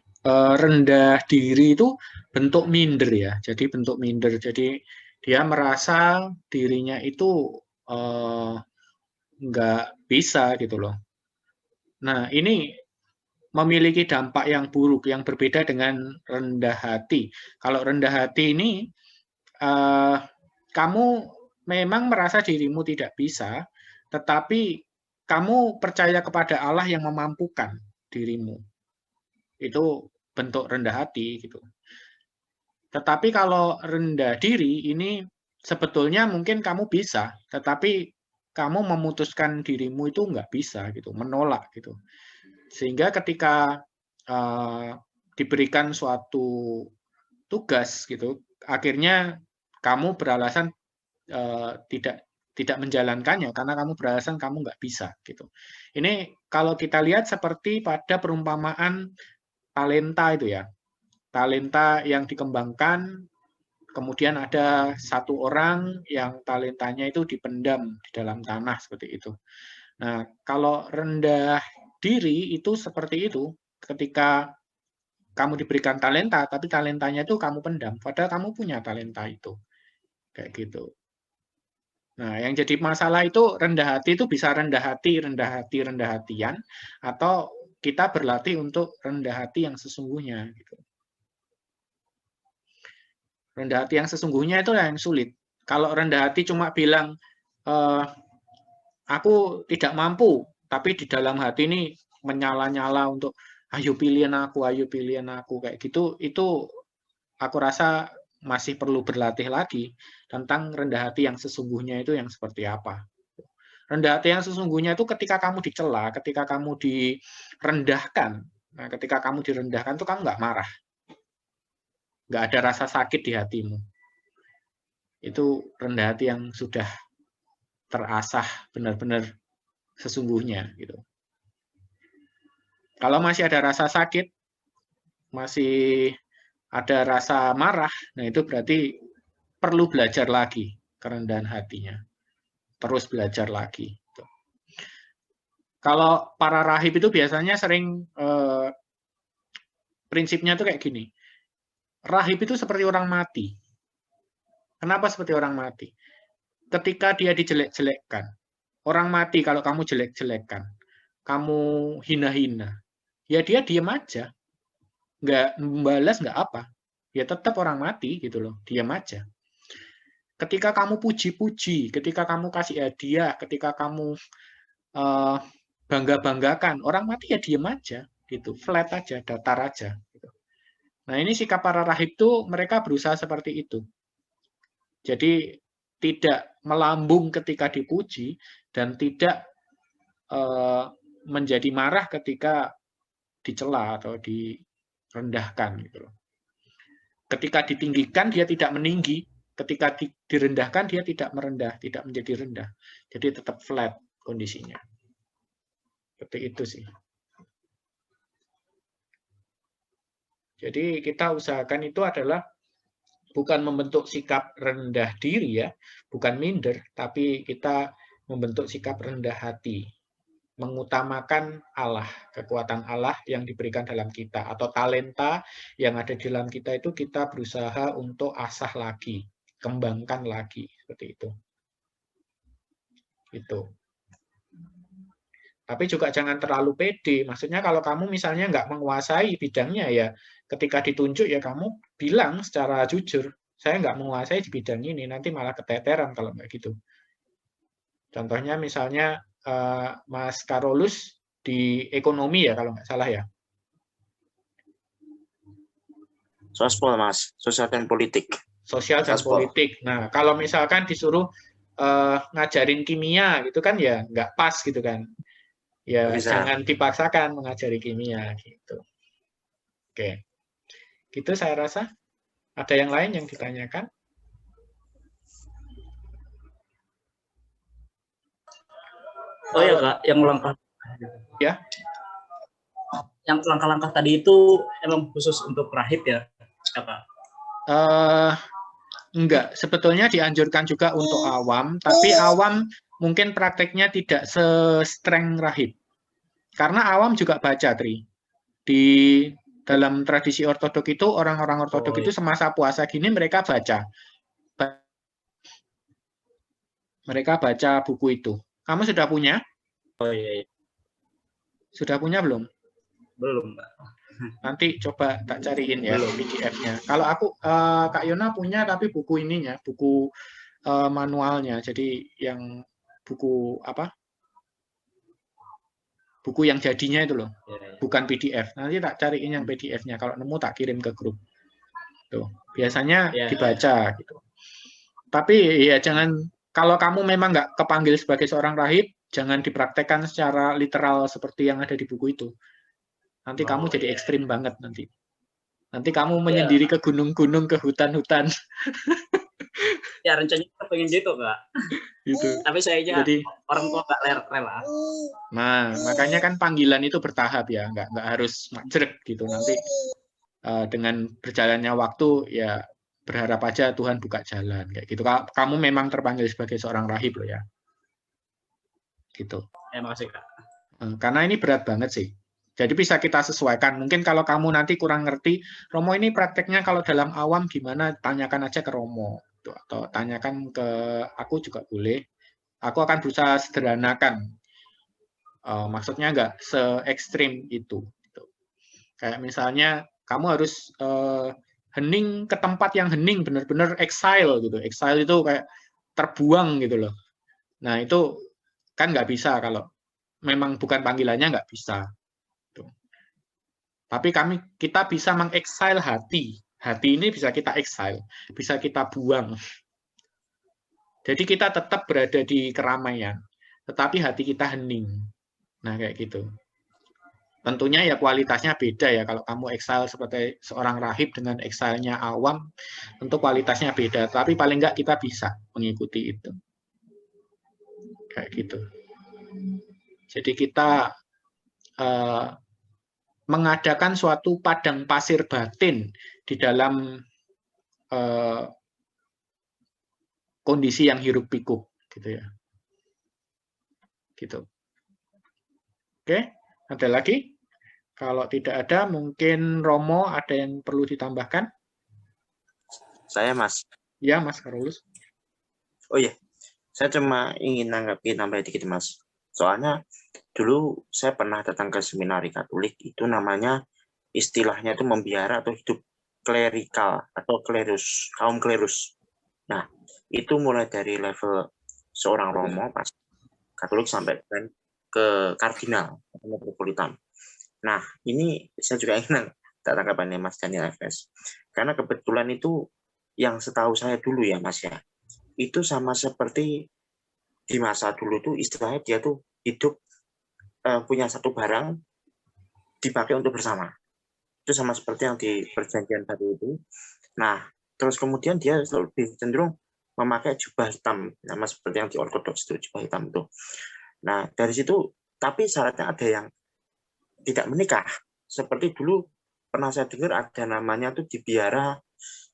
rendah diri itu bentuk minder ya. Jadi bentuk minder. Jadi dia merasa dirinya itu nggak bisa gitu loh. Nah, ini memiliki dampak yang buruk, yang berbeda dengan rendah hati. Kalau rendah hati ini, kamu memang merasa dirimu tidak bisa, tetapi kamu percaya kepada Allah yang memampukan dirimu. Itu bentuk rendah hati gitu. Tetapi kalau rendah diri ini sebetulnya mungkin kamu bisa, tetapi kamu memutuskan dirimu itu nggak bisa gitu, menolak gitu. Sehingga ketika diberikan suatu tugas gitu, akhirnya kamu beralasan tidak menjalankannya karena kamu beralasan kamu nggak bisa gitu. Ini kalau kita lihat seperti pada perumpamaan talenta itu ya. Talenta yang dikembangkan, kemudian ada satu orang yang talentanya itu dipendam di dalam tanah seperti itu. Nah, kalau rendah diri itu seperti itu, ketika kamu diberikan talenta, tapi talentanya itu kamu pendam, padahal kamu punya talenta itu. Kayak gitu. Nah, yang jadi masalah itu rendah hati itu bisa rendah hati, rendah hatian, atau kita berlatih untuk rendah hati yang sesungguhnya. Gitu. Rendah hati yang sesungguhnya itu yang sulit. Kalau rendah hati cuma bilang, aku tidak mampu, tapi di dalam hati ini menyala-nyala untuk ayo pilihan aku kayak gitu, itu aku rasa masih perlu berlatih lagi tentang rendah hati yang sesungguhnya itu yang seperti apa. Rendah hati yang sesungguhnya itu ketika kamu dicela, ketika kamu direndahkan. Nah, ketika kamu direndahkan itu kamu nggak marah. Nggak ada rasa sakit di hatimu. Itu rendah hati yang sudah terasah benar-benar sesungguhnya gitu. Kalau masih ada rasa sakit, masih ada rasa marah, nah itu berarti perlu belajar lagi kerendahan hatinya. Terus belajar lagi. Kalau para rahib itu biasanya sering prinsipnya tuh kayak gini. Rahib itu seperti orang mati. Kenapa seperti orang mati? Ketika dia dijelek-jelekkan, orang mati kalau kamu jelek-jelekkan, kamu hina-hina, ya dia diam aja, nggak membalas, nggak apa, ya tetap orang mati gitu loh, diam aja. Ketika kamu puji-puji, ketika kamu kasih hadiah, ketika kamu bangga-banggakan, orang mati ya diam aja, gitu, flat aja, datar aja. Gitu. Nah ini sikap para rahib tuh mereka berusaha seperti itu. Jadi tidak melambung ketika dipuji dan tidak menjadi marah ketika dicela atau direndahkan gitu loh. Ketika ditinggikan dia tidak meninggi, ketika direndahkan dia tidak merendah, tidak menjadi rendah. Jadi tetap flat kondisinya. Seperti itu sih. Jadi kita usahakan itu adalah bukan membentuk sikap rendah diri ya, bukan minder, tapi kita membentuk sikap rendah hati, mengutamakan Allah, kekuatan Allah yang diberikan dalam kita, atau talenta yang ada di dalam kita itu kita berusaha untuk asah lagi, kembangkan lagi, seperti itu. Itu. Tapi juga jangan terlalu pede. Maksudnya kalau kamu misalnya nggak menguasai bidangnya ya, ketika ditunjuk ya kamu bilang secara jujur, saya nggak menguasai di bidang ini, nanti malah keteteran kalau nggak gitu. Contohnya misalnya Mas Karolus di ekonomi ya kalau nggak salah ya.
Sospol Mas, sosial dan politik.
Sosial dan
Sospol.
politik. Nah kalau misalkan disuruh ngajarin kimia gitu kan ya nggak pas gitu kan. Ya
Bisa.
jangan dipaksakan mengajari kimia gitu. Oke. Gitu saya rasa. Ada yang lain yang ditanyakan?
Oh ya Kak, yang langkah
Ya.
Yang langkah-langkah tadi itu emang khusus untuk rahib ya, Kak?
Enggak, sebetulnya dianjurkan juga untuk awam, tapi awam mungkin prakteknya tidak se-streng rahib. Karena awam juga baca, Tri. Di dalam tradisi ortodok itu, orang-orang ortodok itu semasa puasa gini mereka baca. Mereka baca buku itu. Kamu sudah punya?
Oh iya.
Sudah punya belum?
Belum, Mbak.
Nanti coba tak cariin ya PDF-nya. Kalau aku, Kak Yona punya tapi buku ininya, buku manualnya. Jadi yang buku apa? Buku yang jadinya itu loh, bukan PDF. Nanti tak cariin yang PDF-nya. Kalau nemu tak kirim ke grup. Tuh, biasanya dibaca gitu. Tapi ya jangan, kalau kamu memang nggak kepanggil sebagai seorang rahib, jangan dipraktekkan secara literal seperti yang ada di buku itu. Nanti kamu jadi ekstrim banget nanti. Nanti kamu menyendiri ke gunung-gunung, ke hutan-hutan.
Ya rencananya kita pengen gitu, Kak.
Gitu.
Tapi sayangnya
Jadi
orang tua nggak rela.
nah, makanya kan panggilan itu bertahap ya, nggak harus majrek gitu. Nanti dengan berjalannya waktu ya berharap aja Tuhan buka jalan kayak gitu. Kamu memang terpanggil sebagai seorang rahib loh ya. Gitu.
Ya, makasih, Kak.
Karena ini berat banget sih. Jadi bisa kita sesuaikan. Mungkin kalau kamu nanti kurang ngerti, Romo ini prakteknya kalau dalam awam gimana, tanyakan aja ke Romo. Atau tanyakan ke aku juga boleh. Aku akan berusaha sederhanakan. Maksudnya nggak se-ekstrim itu. Kayak misalnya, kamu harus hening ke tempat yang hening, benar-benar exile gitu. Exile itu kayak terbuang gitu loh. Nah itu kan nggak bisa kalau memang bukan panggilannya, nggak bisa. Tapi kita bisa mengexile hati. Hati ini bisa kita exile, bisa kita buang. Jadi kita tetap berada di keramaian, tetapi hati kita hening. Nah, kayak gitu. Tentunya ya kualitasnya beda ya. Kalau kamu exile seperti seorang rahib dengan exile-nya awam, tentu kualitasnya beda. Tapi paling nggak kita bisa mengikuti itu. Kayak gitu. Jadi kita mengadakan suatu padang pasir batin di dalam kondisi yang hiruk pikuk, gitu ya. Gitu. Oke, ada lagi? Kalau tidak ada, mungkin Romo ada yang perlu ditambahkan?
Saya, Mas.
Ya, Mas Karolus.
Oh iya, saya cuma ingin nambah dikit, Mas. Soalnya dulu saya pernah datang ke seminari Katolik, itu namanya istilahnya itu membiara atau hidup klerikal atau klerus, kaum klerus. Nah, itu mulai dari level seorang Romo pas Katolik sampai ke kardinal atau metropolitan. Nah, ini saya juga ingin tanggapannya Mas Daniel FS. Karena kebetulan itu yang setahu saya dulu ya Mas ya, itu sama seperti di masa dulu tuh istilahnya dia tuh hidup punya satu barang dipakai untuk bersama. Itu sama seperti yang di perjanjian baru itu. Nah, terus kemudian dia lebih cenderung memakai jubah hitam, sama seperti yang di ortodoks itu, jubah hitam itu. Nah, dari situ, tapi syaratnya ada yang tidak menikah. Seperti dulu pernah saya dengar ada namanya tuh di biara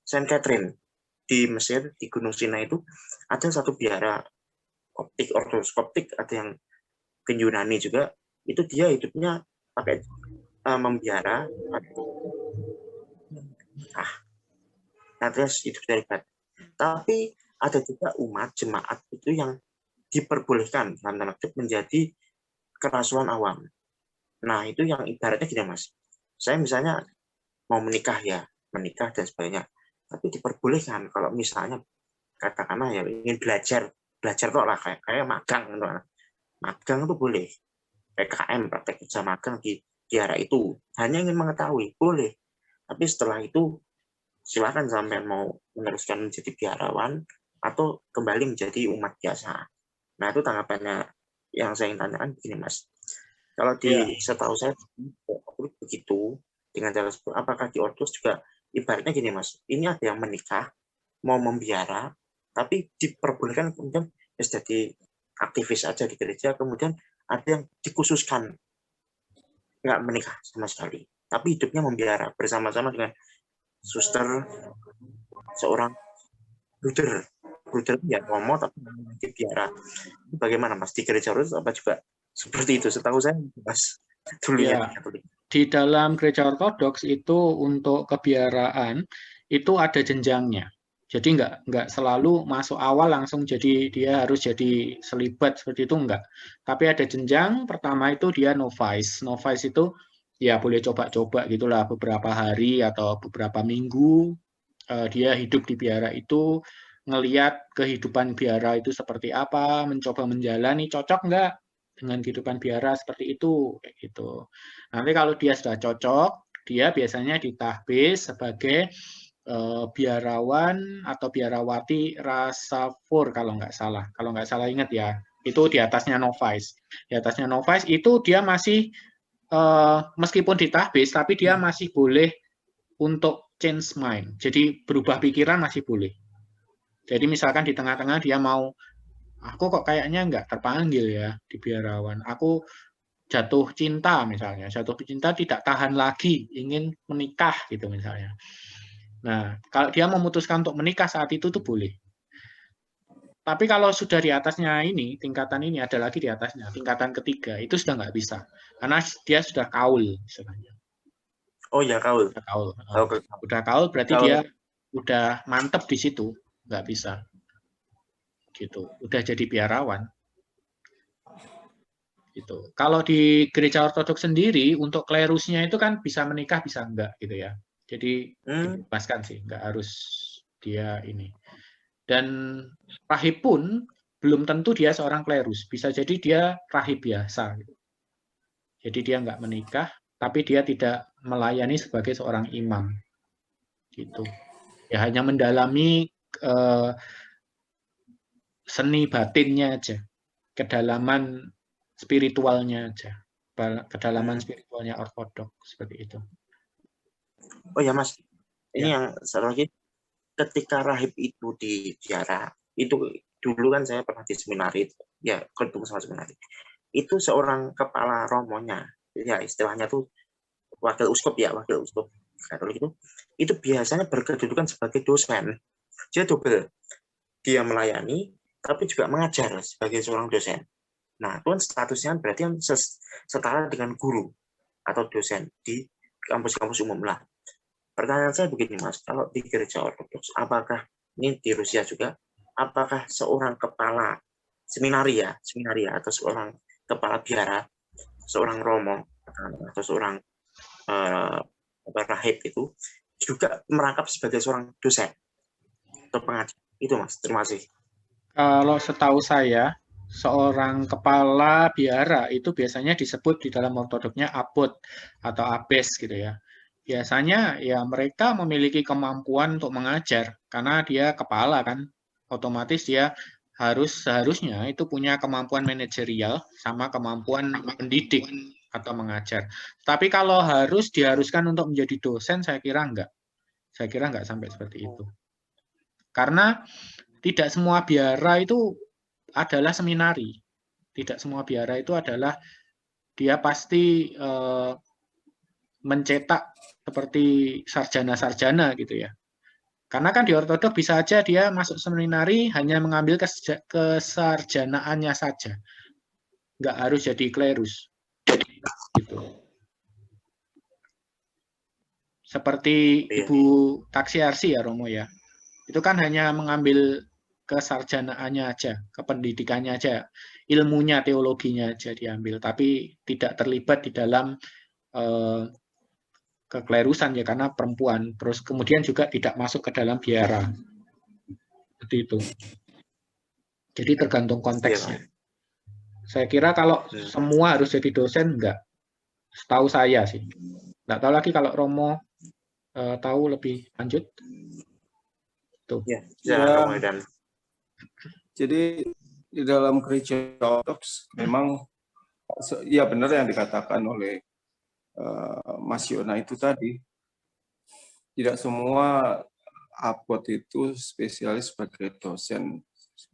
Saint Catherine di Mesir, di Gunung Sinai itu ada satu biara koptik, ortodoks koptik, ada yang ke Yunani juga, itu dia hidupnya pakai membiara. Nah, terus hidup dari ibadah. Tapi ada juga umat jemaat itu yang diperbolehkan dalam tanda kutip menjadi kerasuan awam. Nah, itu yang ibaratnya gini, Mas. Saya misalnya mau menikah ya, menikah dan sebagainya. Tapi diperbolehkan kalau misalnya katakanlah ya ingin belajar kok lah kayak magang gitu. Magang itu boleh. PKM, praktek kerja magang di biara itu. Hanya ingin mengetahui, boleh. Tapi setelah itu silakan sampai mau meneruskan menjadi biarawan atau kembali menjadi umat biasa. Nah, itu tanggapannya yang saya ingin tanyakan begini, Mas. Kalau setahu saya begitu dengan cara apakah di ortodoks juga ibaratnya gini, Mas. Ini ada yang menikah mau membiara tapi diperbolehkan kemudian jadi aktivis aja di gereja, kemudian ada yang dikhususkan nggak menikah sama sekali tapi hidupnya membiara bersama-sama dengan suster seorang bruder ya Romo tapi dibiara. Bagaimana Mas di gereja ortodoks apa juga seperti itu? Setahu saya Mas dulu ya.
Di dalam gereja ortodoks itu untuk kebiaraan itu ada jenjangnya. Jadi nggak selalu masuk awal langsung jadi dia harus jadi selibat seperti itu enggak. Tapi ada jenjang. Pertama itu dia novice. Novice itu ya boleh coba-coba gitulah beberapa hari atau beberapa minggu dia hidup di biara itu, ngelihat kehidupan biara itu seperti apa, mencoba menjalani cocok enggak dengan kehidupan biara seperti itu kayak gitu. Nanti kalau dia sudah cocok, dia biasanya ditahbis sebagai biarawan atau biarawati rasafur kalau nggak salah ingat ya, itu di atasnya novice. Di atasnya novice itu dia masih meskipun ditahbis tapi dia masih boleh untuk change mind, jadi berubah pikiran masih boleh. Jadi misalkan di tengah-tengah dia mau, aku kok kayaknya nggak terpanggil ya di biarawan, aku jatuh cinta misalnya, jatuh cinta tidak tahan lagi, ingin menikah gitu misalnya. Nah, kalau dia memutuskan untuk menikah saat itu tuh boleh. Tapi kalau sudah di atasnya ini, tingkatan ini ada lagi di atasnya, tingkatan ketiga, itu sudah nggak bisa. Karena dia sudah kaul istilahnya.
Oh ya, kaul.
Udah kaul berarti dia udah mantep di situ, nggak bisa. Gitu. Udah jadi biarawan. Gitu. Kalau di gereja ortodoks sendiri untuk klerusnya itu kan bisa menikah bisa enggak gitu ya. Jadi dibebaskan sih, enggak harus dia ini. Dan rahib pun belum tentu dia seorang klerus, bisa jadi dia rahib biasa gitu. Jadi dia enggak menikah, tapi dia tidak melayani sebagai seorang imam. Gitu. Ya hanya mendalami seni batinnya aja, kedalaman spiritualnya aja, kedalaman spiritualnya ortodoks seperti itu.
Oh ya Mas, ini yang satu lagi, ketika rahib itu di biara, itu dulu kan saya pernah di seminari, ya ketemu sama seminari, itu seorang kepala romonya, ya istilahnya tuh wakil uskup Katolik itu biasanya berkedudukan sebagai dosen. Dia double. Dia melayani tapi juga mengajar sebagai seorang dosen. Nah, itu kan statusnya berarti kan setara dengan guru atau dosen di kampus-kampus umum lah. Pertanyaan saya begini, Mas, kalau di gereja ortodoks, apakah ini di Rusia juga, apakah seorang kepala seminaria atau seorang kepala biara, seorang romo atau seorang rahib itu juga merangkap sebagai seorang dosen atau pengajar? Itu, Mas. Terima kasih.
Kalau setahu saya, seorang kepala biara itu biasanya disebut di dalam ortodoksnya abot atau abes gitu ya. Biasanya ya mereka memiliki kemampuan untuk mengajar karena dia kepala kan. Otomatis dia seharusnya itu punya kemampuan manajerial sama kemampuan mendidik atau mengajar. Tapi kalau diharuskan untuk menjadi dosen, saya kira enggak. Saya kira enggak sampai seperti itu. Karena tidak semua biara itu adalah seminari. Tidak semua biara itu adalah dia pasti mencetak seperti sarjana-sarjana gitu ya. Karena kan di ortodok bisa aja dia masuk seminari hanya mengambil kesarjanaannya saja. Nggak harus jadi klerus. Gitu. Seperti Ibu Taksiarsi ya Romo ya. Itu kan hanya mengambil kesarjanaannya aja, kependidikannya aja, ilmunya, teologinya aja diambil, tapi tidak terlibat di dalam keklerusan ya karena perempuan. Terus kemudian juga tidak masuk ke dalam biara. Seperti itu. Jadi tergantung konteksnya. Saya kira kalau semua harus jadi dosen, enggak. Setahu saya sih. Enggak tahu lagi kalau Romo tahu lebih lanjut. Tuh.
Ya. Jadi di dalam gereja ortodoks memang ya benar yang dikatakan oleh Mas Yona itu tadi. Tidak semua abot itu spesialis sebagai dosen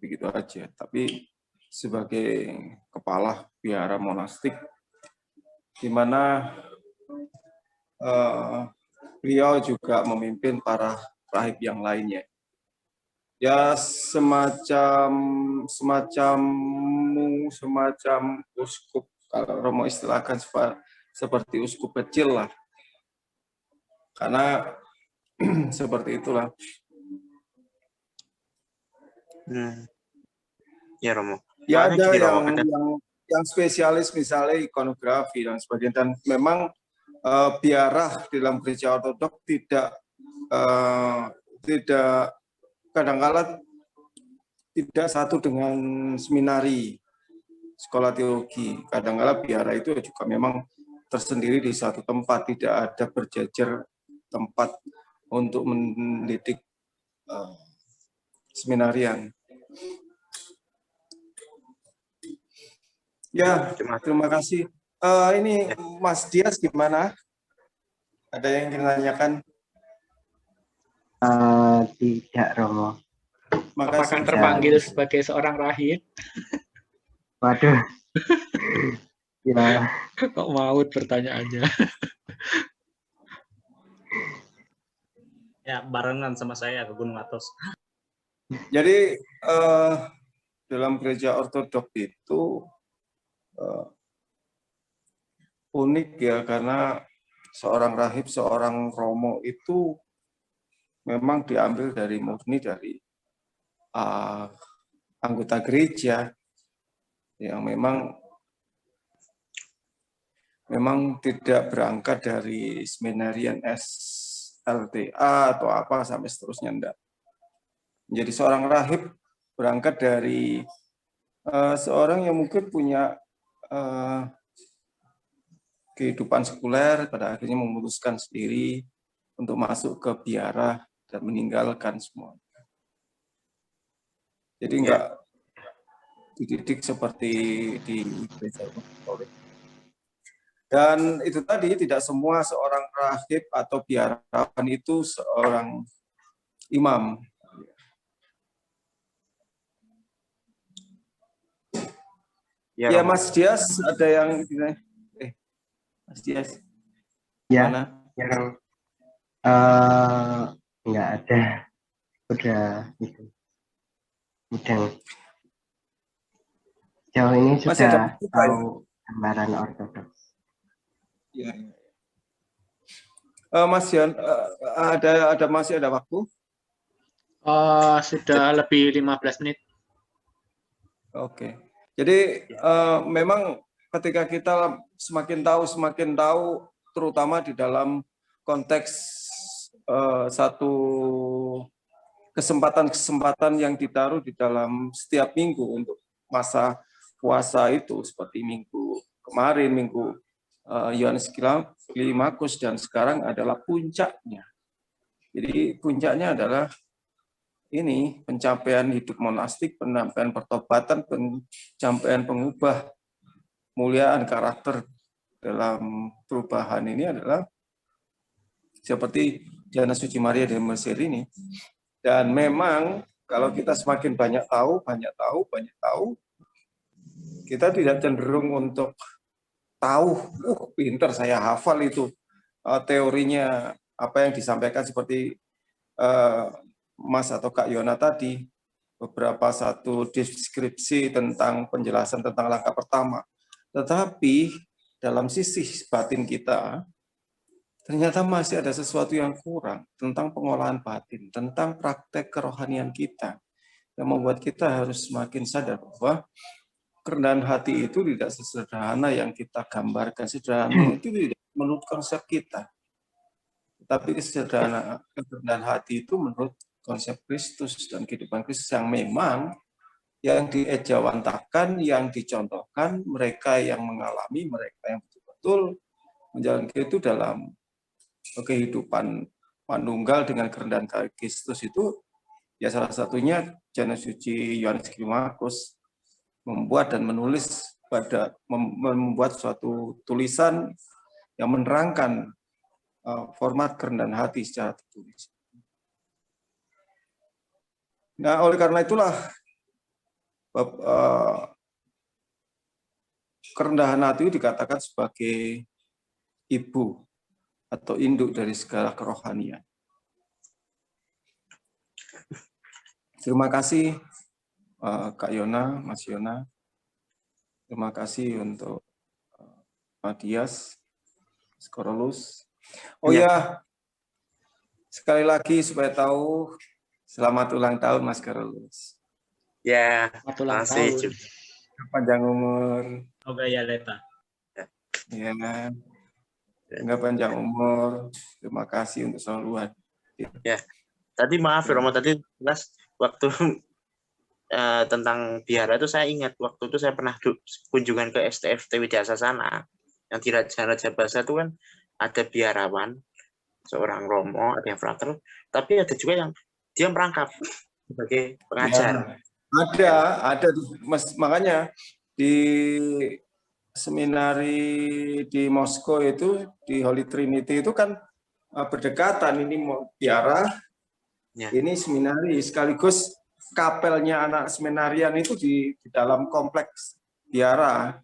begitu aja, tapi sebagai kepala biara monastik di mana beliau juga memimpin para rahib yang lainnya. Ya semacam uskup, kalau Romo istilahkan seperti uskup kecil lah. Karena seperti itulah.
Ya Romo.
Ya ada yang spesialis misalnya ikonografi dan sebagainya. Dan memang biara di dalam gereja ortodok tidak kadang-kala tidak satu dengan seminari sekolah teologi. Kadang-kala biara itu juga memang tersendiri di satu tempat, tidak ada berjejer tempat untuk mendidik seminarian. Ya, terima kasih. Ini Mas Dias gimana? Ada yang ingin menanyakan?
Tidak, Romo.
Apakah terpanggil sebagai seorang rahib?
Waduh. Ya.
Kok maut pertanyaannya?
Ya, barengan sama saya ke Gunung Atos.
Jadi dalam gereja ortodok itu unik ya, karena seorang rahib, seorang romo itu memang diambil dari murni dari anggota gereja yang memang tidak berangkat dari seminarian SLTA atau apa sampai seterusnya, enggak. Menjadi seorang rahib berangkat dari seorang yang mungkin punya kehidupan sekuler, pada akhirnya memutuskan sendiri untuk masuk ke biara dan meninggalkan semua. Jadi enggak dididik seperti di gereja Katolik. Dan itu tadi, tidak semua seorang rahib atau biarawan itu seorang imam. Ya, Mas Dias, ada yang Mas Dias.
Ya,
Mana?
yang nggak ada, udah itu, udah jauh ini
Masih ada
sudah
waktu, Pak, ya?
tahu gambaran ortodoks.
Ya. Mas Yon, masih ada waktu?
Sudah lebih 15 menit.
Oke. Jadi memang ketika kita semakin tahu, terutama di dalam konteks satu kesempatan-kesempatan yang ditaruh di dalam setiap minggu untuk masa puasa itu, seperti minggu kemarin, minggu Yohanes Klimacus, dan sekarang adalah puncaknya. Jadi puncaknya adalah ini pencapaian hidup monastik, pencapaian pertobatan, pencapaian pengubah muliaan karakter dalam perubahan ini adalah seperti Jana Suci Maria de Mercier ini. Dan memang kalau kita semakin banyak tahu, kita tidak cenderung untuk tahu, pinter saya hafal itu teorinya apa yang disampaikan seperti Mas atau Kak Yona tadi, beberapa satu deskripsi tentang penjelasan tentang langkah pertama. Tetapi dalam sisi batin kita, ternyata masih ada sesuatu yang kurang tentang pengolahan batin, tentang praktek kerohanian kita, yang membuat kita harus semakin sadar bahwa kerendahan hati itu tidak sesederhana yang kita gambarkan. Sederhana itu tidak menurut konsep kita. Tapi kerendahan hati itu menurut konsep Kristus dan kehidupan Kristus yang memang yang diejawantahkan, yang dicontohkan mereka yang mengalami, mereka yang betul-betul menjalankan itu dalam kehidupan manunggal dengan kerendahan Kristus itu, ya salah satunya Jana Suci Yohanes Klimacus membuat dan menulis membuat suatu tulisan yang menerangkan format kerendahan hati secara tertulis. Nah, oleh karena itulah kerendahan hati itu dikatakan sebagai ibu atau induk dari segala kerohanian. Terima kasih Kak Yona, Mas Yona. Terima kasih untuk Pak Dias, Skorolus. Oh ya, sekali lagi supaya tahu, selamat ulang tahun Mas Skorolus.
Ya,
Selamat ulang tahun.
Panjang umur.
Semoga ya Leta.
Ya, enggak panjang umur. Terima kasih untuk selalu hadir.
Ya. Tadi maaf Romo, tadi jelas waktu tentang biara itu saya ingat waktu itu saya pernah kunjungan ke STFT Widya Sasana yang di Raja Basa itu kan ada biarawan seorang Romo, ada yang frater, tapi ada juga yang dia merangkap sebagai pengajar.
Ya, ada makanya di seminari di Moskow itu, di Holy Trinity itu kan berdekatan, ini biara, ya. Ini seminari, sekaligus kapelnya anak seminarian itu di dalam kompleks biara,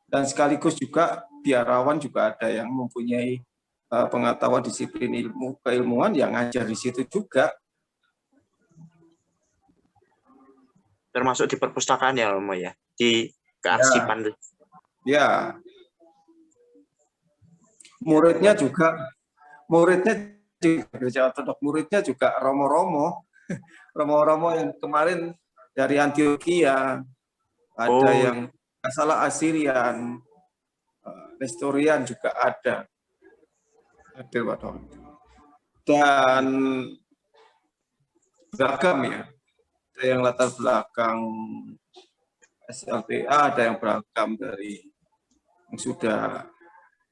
dan sekaligus juga biarawan juga ada yang mempunyai pengetahuan disiplin ilmu keilmuan yang ngajar di situ juga.
Termasuk di perpustakaan ya Romo ya, di kearsipan.
Ya. Muridnya juga gereja ortodok, muridnya juga romo-romo yang kemarin dari Antioquia, ada yang salah Assyrian, Nestorian juga ada. Dan beragam ya, ada yang latar belakang SLTA, ada yang beragam dari yang sudah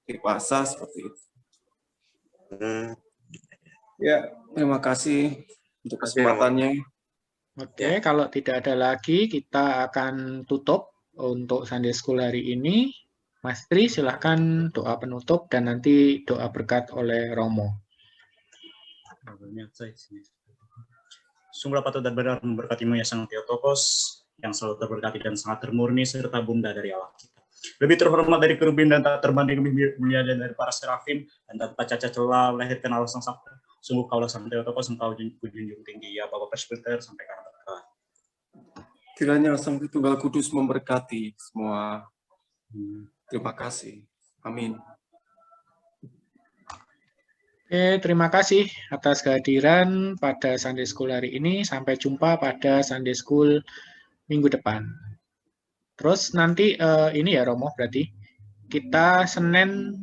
dewasa seperti itu. Ya, terima kasih untuk kesempatannya.
Oke, kalau tidak ada lagi, kita akan tutup untuk Sunday School hari ini. Mas Tri, silakan doa penutup dan nanti doa berkat oleh Romo.
Sungguhlah patut dan benar memberkatimu ya Sang Theotokos, yang selalu terberkati dan sangat termurni serta bunda dari Allah kita. Lebih terhormat dari kerubin dan tak terbanding lebih mulia dari para serafim, dan tanpa cacat celah lahir kenal sang sabda. Sungguh kaulah santai atau engkau junjung tinggi ya Bapak Presbiter sampai karena berkah.
Kiranya Sang Tritunggal Kudus memberkati semua. Terima kasih. Amin.
Oke, terima kasih atas kehadiran pada Sunday School hari ini. Sampai jumpa pada Sunday School minggu depan. Terus nanti ini ya Romo, berarti kita Senin